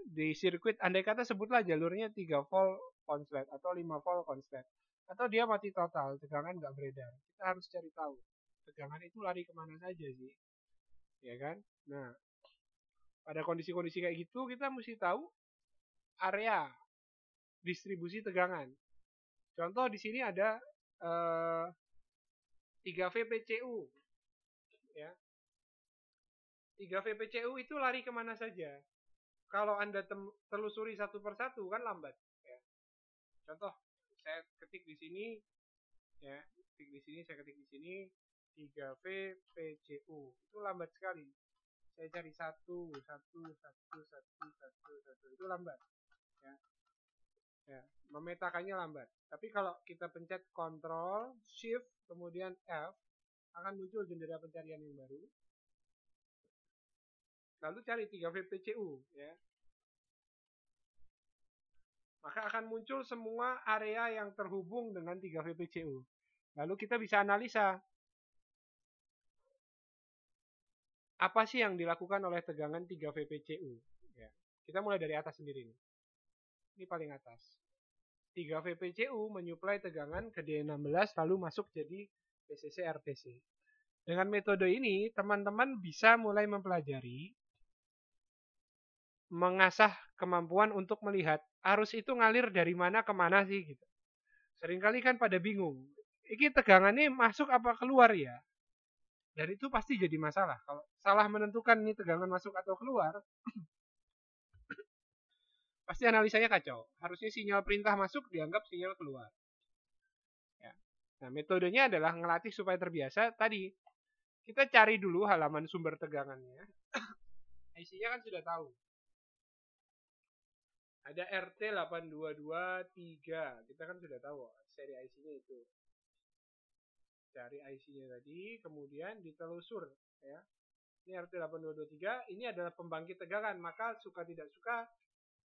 di sirkuit, andai kata sebutlah jalurnya 3 volt konslet atau 5 volt konslet. Atau dia mati total, tegangan nggak beredar. Kita harus cari tahu, tegangan itu lari kemana saja sih. Ya kan? Nah, pada kondisi-kondisi kayak gitu, kita mesti tahu area distribusi tegangan. Contoh di sini ada 3 VPCU. Ya. 3 VPCU itu lari kemana saja. Kalau Anda telusuri satu persatu kan lambat. Ya. Contoh, saya ketik di sini, ya, saya ketik di sini 3 VPCU. Itu lambat sekali. Saya cari satu, itu lambat. Ya. Ya, memetakannya lambat. Tapi kalau kita pencet Ctrl, Shift, kemudian F, akan muncul jendela pencarian yang baru. Lalu cari 3 VPCU, ya. Maka akan muncul semua area yang terhubung dengan 3 VPCU. Lalu kita bisa analisa apa sih yang dilakukan oleh tegangan 3 VPCU. Ya. Kita mulai dari atas sendiri nih. Ini paling atas. 3 VPCU menyuplai tegangan ke D16 lalu masuk jadi PCC RTC. Dengan metode ini, teman-teman bisa mulai mempelajari, mengasah kemampuan untuk melihat arus itu ngalir dari mana ke mana sih gitu. Seringkali kan pada bingung, ini tegangannya masuk apa keluar ya? Dan itu pasti jadi masalah. Kalau salah menentukan ini tegangan masuk atau keluar, pasti analisanya kacau. Harusnya sinyal perintah masuk dianggap sinyal keluar. Ya. Nah, metodenya adalah ngelatih supaya terbiasa. Tadi, kita cari dulu halaman sumber tegangannya. IC-nya kan sudah tahu. Ada RT8223. Kita kan sudah tahu seri IC-nya itu. Cari IC-nya tadi, kemudian ditelusur. Ya. Ini RT8223, ini adalah pembangkit tegangan. Maka suka tidak suka,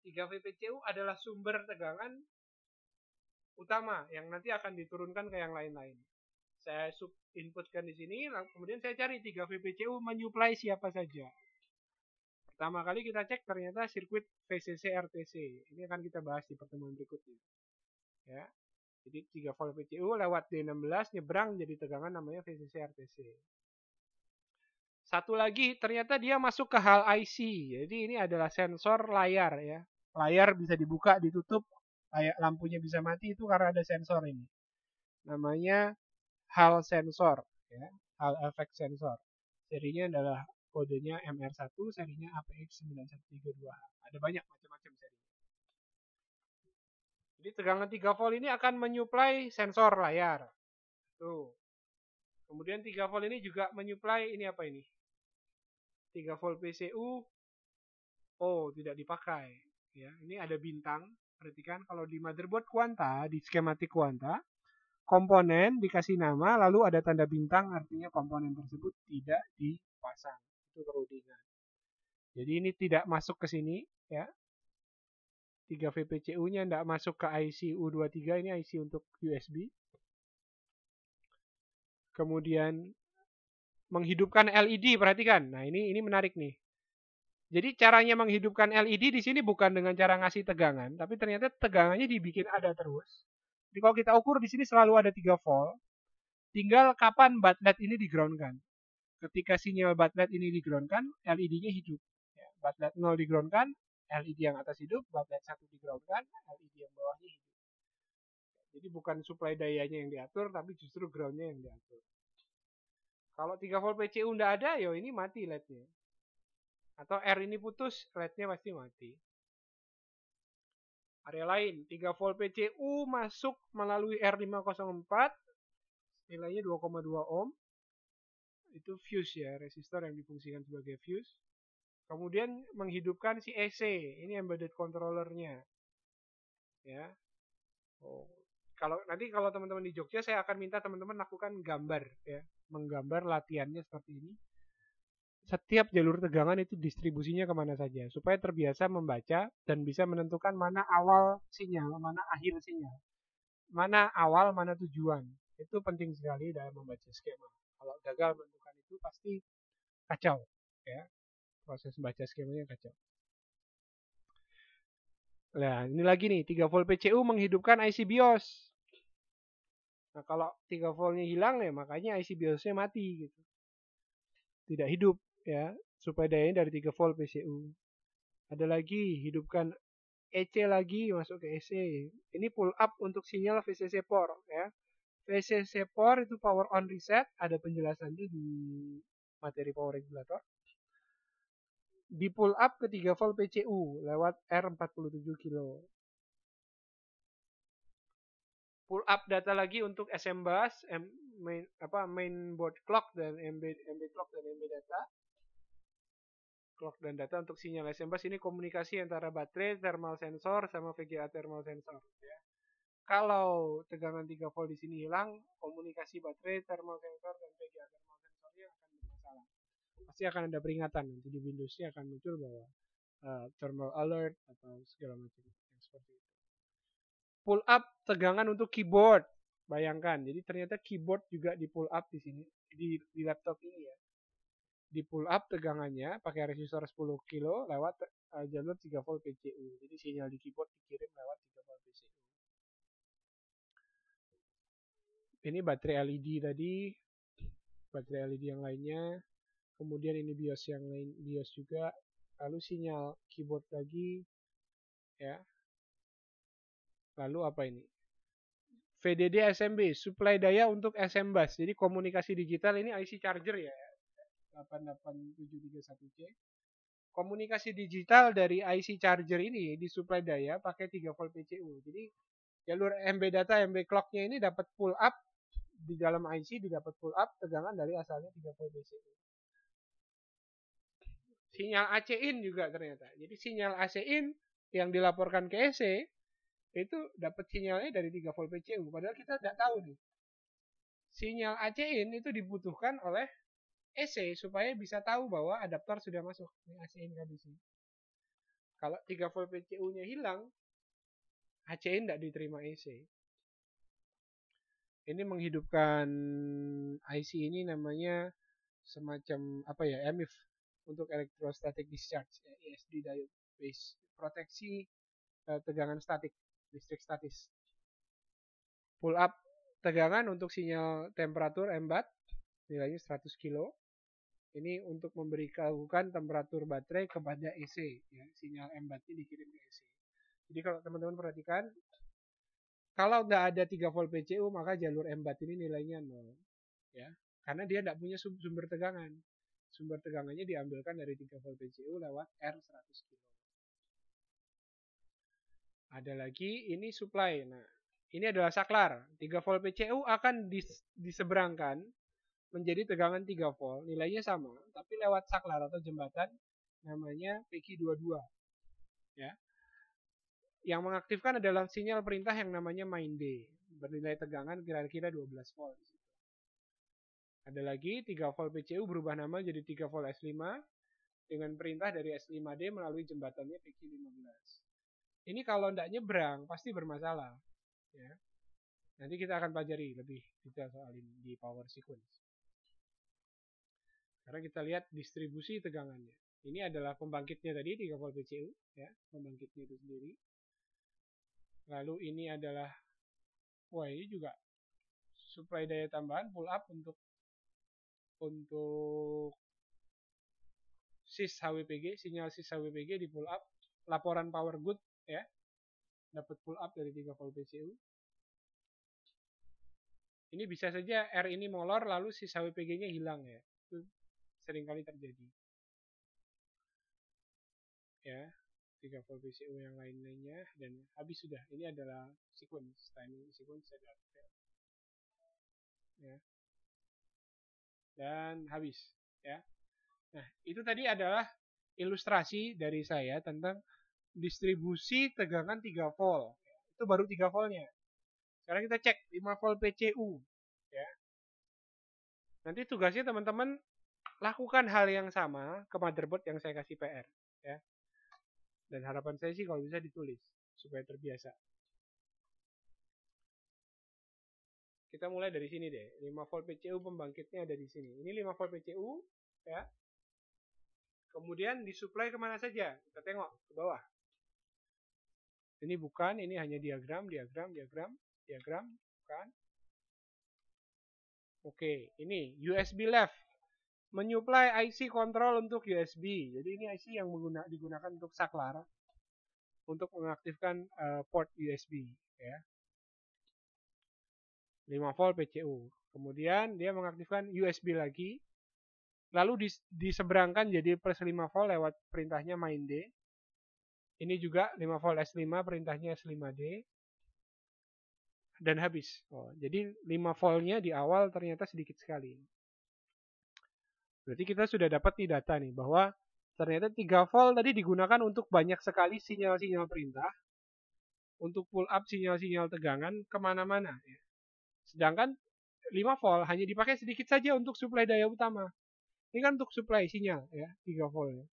3 VPCU adalah sumber tegangan utama yang nanti akan diturunkan ke yang lain-lain. Saya inputkan di sini, kemudian saya cari 3 VPCU menyuplai siapa saja. Pertama kali kita cek ternyata sirkuit VCC RTC. Ini akan kita bahas di pertemuan berikutnya. Ya. Jadi 3 volt VCU lewat D16 nyebrang jadi tegangan namanya VCC RTC. Satu lagi ternyata dia masuk ke hal IC. Jadi ini adalah sensor layar ya. Layar bisa dibuka, ditutup, lampunya bisa mati itu karena ada sensor ini. Namanya hal sensor ya, hal efek sensor. Serinya adalah kodenya MR1, serinya APX9132H. Ada banyak macam-macam seri. Jadi tegangan 3 volt ini akan menyuplai sensor layar. Tuh. Kemudian 3 volt ini juga menyuplai ini apa ini? 3 volt PCU. Oh, tidak dipakai. Ya, ini ada bintang. Perhatikan kalau di motherboard Quanta, di skematik Quanta, komponen dikasih nama, lalu ada tanda bintang, artinya komponen tersebut tidak dipasang. Itu perlu diingat. Jadi ini tidak masuk ke sini, ya. 3 VPCU-nya tidak masuk ke IC U23, ini IC untuk USB. Kemudian menghidupkan LED, perhatikan. Nah, ini menarik nih. Jadi caranya menghidupkan LED di sini bukan dengan cara ngasih tegangan, tapi ternyata tegangannya dibikin ada terus. Jadi kalau kita ukur di sini selalu ada 3 volt, tinggal kapan baterai ini digroundkan. Ketika sinyal baterai ini digroundkan, LED-nya hidup. Ya, baterai 0 digroundkan, LED yang atas hidup, baterai 1 digroundkan, LED yang bawahnya hidup. Jadi bukan supply dayanya yang diatur, tapi justru groundnya yang diatur. Kalau 3 volt PCU nggak ada, yo ini mati LED-nya. Atau R ini putus, LED-nya pasti mati. Area lain, 3 volt PCU masuk melalui R504, nilainya 2,2 ohm. Itu fuse ya, resistor yang difungsikan sebagai fuse. Kemudian menghidupkan si EC, ini embedded controllernya. Ya. Oh. Nanti kalau teman-teman di Jogja, saya akan minta teman-teman lakukan gambar ya, menggambar latihannya seperti ini. Setiap jalur tegangan itu distribusinya kemana saja, supaya terbiasa membaca dan bisa menentukan mana awal sinyal, mana akhir sinyal, mana awal, mana tujuan. Itu penting sekali dalam membaca skema. Kalau gagal menentukan itu pasti kacau, ya. Proses membaca skemanya kacau. Nah, ini lagi nih, 3 volt PCU menghidupkan IC BIOS. Nah, kalau 3 voltnya hilang ya makanya IC BIOSnya mati gitu. Tidak hidup ya, supaya dayanya dari 3 volt PCU. Ada lagi, hidupkan EC lagi masuk ke EC. Ini pull up untuk sinyal VCC port ya. VCC port itu power on reset, ada penjelasannya di materi power regulator. Di pull up ke 3 volt PCU lewat R47 kilo. Pull up data lagi untuk SM bus, main board clock dan MB clock dan MB data. Clock dan data untuk sinyal SM bus ini komunikasi antara baterai, thermal sensor sama VGA thermal sensor ya. Kalau tegangan 3 volt di sini hilang, komunikasi baterai, thermal sensor dan VGA thermal sensornya akan bermasalah. Pasti akan ada peringatan nanti di Windows-nya akan muncul bahwa thermal alert atau segala macam yang seperti itu. Pull up tegangan untuk keyboard. Bayangkan, jadi ternyata keyboard juga di pull up di sini di laptop ini ya. Di pull up tegangannya pakai resistor 10 kilo lewat jalur 3 volt PCU. Jadi sinyal di keyboard dikirim lewat 3 volt PCU. Ini baterai LED tadi, baterai LED yang lainnya. Kemudian ini BIOS yang lain, BIOS juga. Lalu sinyal keyboard lagi, ya. Lalu apa ini? VDD SMB, supply daya untuk SM bus. Jadi komunikasi digital ini IC charger ya, 88731C. Komunikasi digital dari IC charger ini disuplai daya pakai 3 volt PCU. Jadi jalur MB data, MB clock-nya ini dapat pull up di dalam IC, didapat pull up tegangan dari asalnya 3 volt PCU. Sinyal AC in juga ternyata. Jadi sinyal AC in yang dilaporkan ke EC itu dapat sinyalnya dari 3 volt PCU. Padahal kita tidak tahu nih. Sinyal AC in itu dibutuhkan oleh EC supaya bisa tahu bahwa adaptor sudah masuk. Ini AC in kondisi. Kalau 3 volt PCU-nya hilang, AC in tidak diterima EC. Ini menghidupkan IC ini namanya semacam apa ya, EMIF untuk electrostatic discharge, ESD diode base, proteksi tegangan statik, listrik statis. Pull up tegangan untuk sinyal temperatur embat, nilainya 100 kilo. Ini untuk memberitahukan temperatur baterai kepada EC, ya, sinyal embatnya dikirim ke EC. Jadi kalau teman-teman perhatikan, kalau nggak ada 3 volt PCU maka jalur embat ini nilainya 0, ya, karena dia tidak punya sumber tegangan. Sumber tegangannya diambilkan dari 3 volt PCU lewat R100 kilo. Ada lagi, ini supply. Nah, ini adalah saklar. 3 volt PCU akan diseberangkan menjadi tegangan 3 volt. Nilainya sama, tapi lewat saklar atau jembatan namanya PQ22. Ya. Yang mengaktifkan adalah sinyal perintah yang namanya main D. Bernilai tegangan kira-kira 12 volt. Ada lagi 3 volt PCU berubah nama jadi 3 volt S5 dengan perintah dari S5D melalui jembatannya PQ15. Ini kalau tidak nyebrang pasti bermasalah. Ya. Nanti kita akan pelajari lebih detail soal ini di power sequence. Karena kita lihat distribusi tegangannya. Ini adalah pembangkitnya tadi 3 volt PCU, ya, pembangkitnya itu sendiri. Lalu ini adalah, wah ini juga supply daya tambahan pull up untuk SIS HWPG, sinyal SIS HWPG di pull up, laporan power good ya, dapat pull up dari 3 volt PCU. Ini bisa saja R ini molor lalu SIS HWPG-nya hilang ya, itu seringkali terjadi. Ya, 3 volt PCU yang lain-lainnya dan habis sudah. Ini adalah sequence, timing sequence adalah ya. Dan habis ya. Nah, itu tadi adalah ilustrasi dari saya tentang distribusi tegangan 3 volt. Itu baru 3 voltnya. Sekarang kita cek 5 volt PCU ya. Nanti tugasnya teman-teman lakukan hal yang sama ke motherboard yang saya kasih PR ya. Dan harapan saya sih kalau bisa ditulis supaya terbiasa. Kita mulai dari sini deh. 5 volt PCU pembangkitnya ada di sini. Ini 5 volt PCU ya. Kemudian disuplai kemana saja? Kita tengok ke bawah. Ini bukan, ini hanya diagram, bukan. Oke, ini USB left. Menyuplai IC kontrol untuk USB. Jadi ini IC yang digunakan untuk saklar untuk mengaktifkan port USB ya. 5 volt PCU. Kemudian dia mengaktifkan USB lagi. Lalu diseberangkan jadi plus 5 volt lewat perintahnya main D. Ini juga 5 volt S5 perintahnya S5D. Dan habis. Jadi 5 voltnya di awal ternyata sedikit sekali. Berarti kita sudah dapat nih data nih bahwa ternyata 3 volt tadi digunakan untuk banyak sekali sinyal-sinyal perintah. Untuk pull up sinyal-sinyal tegangan kemana-mana. Ya. Sedangkan 5 volt hanya dipakai sedikit saja untuk suplai daya utama. Ini kan untuk suplai sinyal ya, 3 volt. Ya.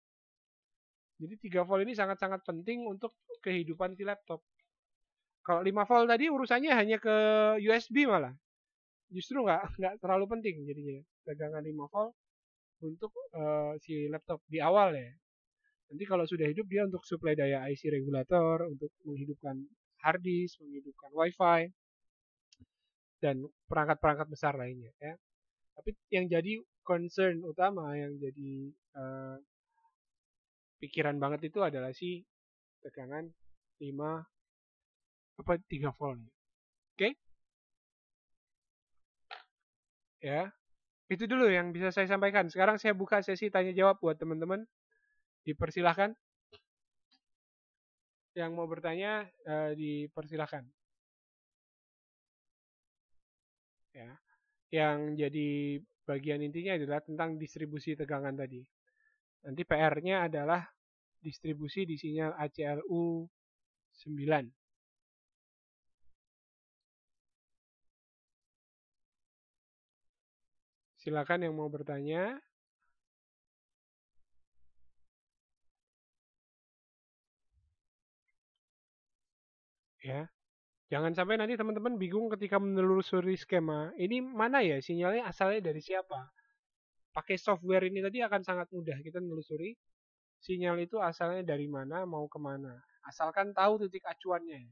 Jadi 3 volt ini sangat-sangat penting untuk kehidupan si laptop. Kalau 5 volt tadi urusannya hanya ke USB malah. Justru nggak terlalu penting jadinya. Tegangan 5 volt untuk si laptop di awal ya. Nanti kalau sudah hidup dia untuk suplai daya IC regulator, untuk menghidupkan hard disk, menghidupkan WiFi, dan perangkat-perangkat besar lainnya ya. Tapi yang jadi concern utama, yang jadi pikiran banget itu adalah si tegangan 3 volt. Oke? Ya. Itu dulu yang bisa saya sampaikan. Sekarang saya buka sesi tanya jawab buat teman-teman. Dipersilahkan. Yang mau bertanya dipersilahkan. Ya. Yang jadi bagian intinya adalah tentang distribusi tegangan tadi. Nanti PR-nya adalah distribusi di sinyal ACLU 9. Silakan yang mau bertanya. Ya. Jangan sampai nanti teman-teman bingung ketika menelusuri skema. Ini mana ya sinyalnya asalnya dari siapa? Pakai software ini tadi akan sangat mudah kita menelusuri sinyal itu asalnya dari mana, mau kemana. Asalkan tahu titik acuannya.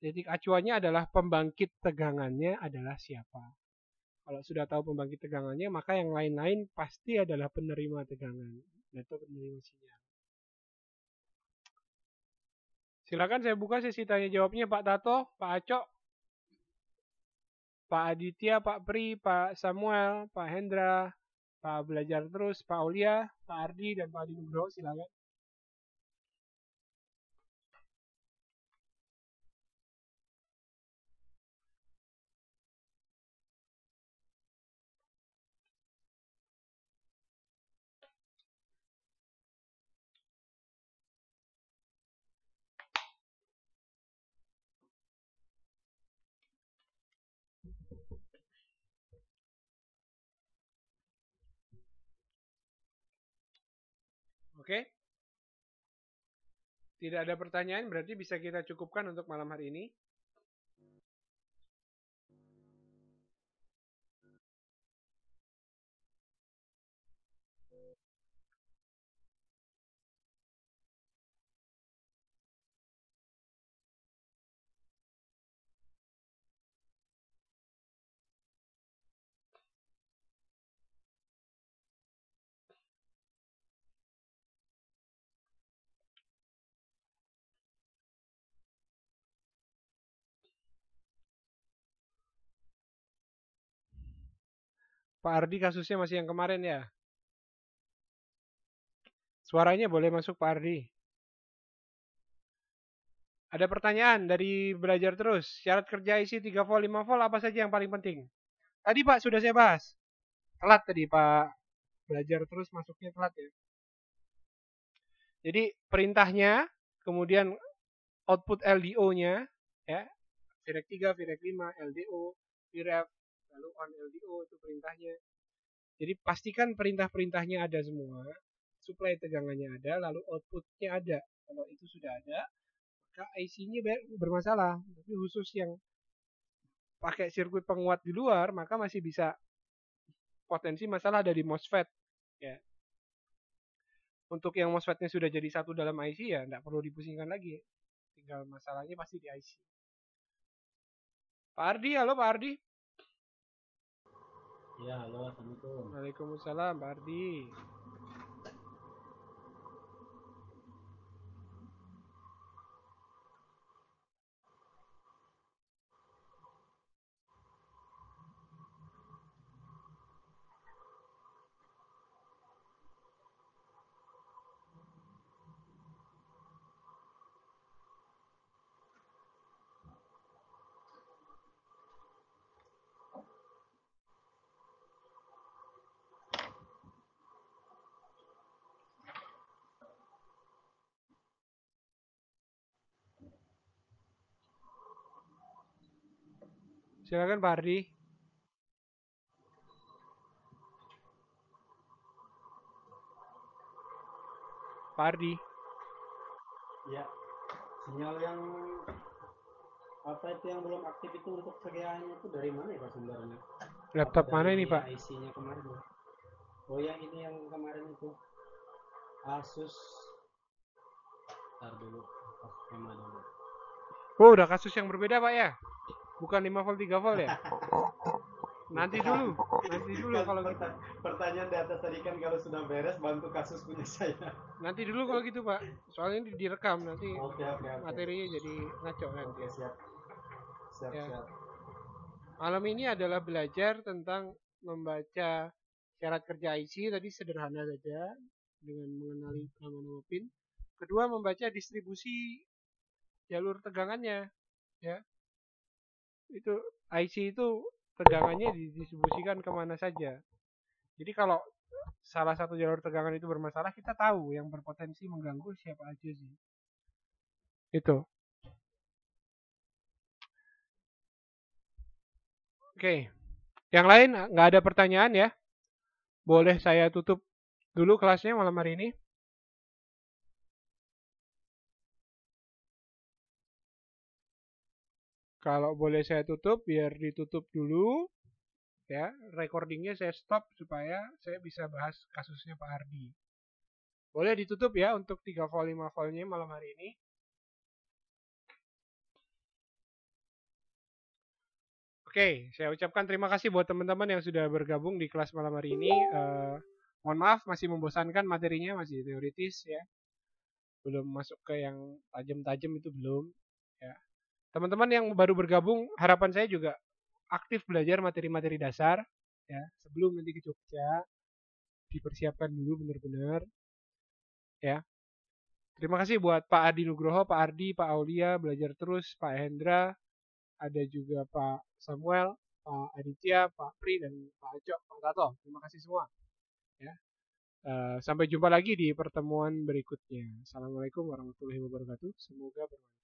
Titik acuannya adalah pembangkit tegangannya adalah siapa. Kalau sudah tahu pembangkit tegangannya, maka yang lain-lain pasti adalah penerima tegangan atau penerima sinyal. Silakan saya buka sesi tanya jawabnya Pak Tato, Pak Acok, Pak Aditya, Pak Pri, Pak Samuel, Pak Hendra, Pak Belajar Terus, Pak Aulia, Pak Ardi, dan Pak Adi Nugroho. Silakan. Oke. Tidak ada pertanyaan, berarti bisa kita cukupkan untuk malam hari ini. Pak Ardi kasusnya masih yang kemarin ya. Suaranya boleh masuk Pak Ardi. Ada pertanyaan dari Belajar Terus. Syarat kerja isi 3 volt, 5 volt apa saja yang paling penting? Tadi Pak sudah saya bahas. Telat tadi Pak Belajar Terus masuknya telat ya. Jadi perintahnya, kemudian output LDO-nya, ya, VREC 3, VREC 5, LDO, VREF, lalu on LDO itu perintahnya. Jadi pastikan perintah-perintahnya ada semua, supply tegangannya ada, lalu outputnya ada. Kalau itu sudah ada, maka IC-nya bermasalah. Tapi khusus yang pakai sirkuit penguat di luar, maka masih bisa potensi masalah ada di MOSFET. Ya. Untuk yang MOSFET-nya sudah jadi satu dalam IC ya, nggak perlu dipusingkan lagi. Tinggal masalahnya pasti di IC. Pak Ardi, halo Pak Ardi. Ya, halo, Assalamualaikum. Waalaikumsalam, Pak Ardi. Silakan Pak Ardi. Pak Ardi. Ya, sinyal yang apa itu yang belum aktif itu untuk VGA-nya itu dari mana ya Pak sumbernya? Apa Laptop mana ini dari Pak? IC-nya kemarin? Oh, yang ini yang kemarin itu Asus. Ntar dulu, sama dulu. Oh, udah kasus yang berbeda Pak ya? Bukan 5 volt 3 volt ya? Nanti dulu kalau gitu. Pertanyaan di atas tadi kan kalau sudah beres bantu kasus punya saya. Nanti dulu kalau gitu Pak. Soalnya ini direkam nanti Oke. materinya jadi ngaco nanti. Oke, siap. Ya. Siap. Malam ini adalah belajar tentang membaca syarat kerja IC tadi sederhana saja dengan mengenali nama-nama pin. Kedua membaca distribusi jalur tegangannya ya. Itu IC itu tegangannya didistribusikan kemana saja. Jadi kalau salah satu jalur tegangan itu bermasalah, kita tahu yang berpotensi mengganggu siapa aja sih. Itu. Oke. Yang lain nggak ada pertanyaan ya? Boleh saya tutup dulu kelasnya malam hari ini? Kalau boleh saya tutup, biar ditutup dulu. Ya, recordingnya saya stop supaya saya bisa bahas kasusnya Pak Ardi. Boleh ditutup ya untuk 3 volt 5 voltnya malam hari ini. Oke, saya ucapkan terima kasih buat teman-teman yang sudah bergabung di kelas malam hari ini. Mohon maaf masih membosankan materinya, masih teoritis ya. Belum masuk ke yang tajam-tajam itu belum. Ya. Teman-teman yang baru bergabung, harapan saya juga aktif belajar materi-materi dasar ya sebelum nanti ke Jogja, dipersiapkan dulu benar-benar ya. Terima kasih buat Pak Adi Nugroho, Pak Ardi, Pak Aulia, belajar terus, Pak Hendra, ada juga Pak Samuel, Pak Aditya, Pak Pri, dan Pak Acok, Pak Tato. Terima kasih semua. Ya. Sampai jumpa lagi di pertemuan berikutnya. Assalamualaikum warahmatullahi wabarakatuh. Semoga bermanfaat.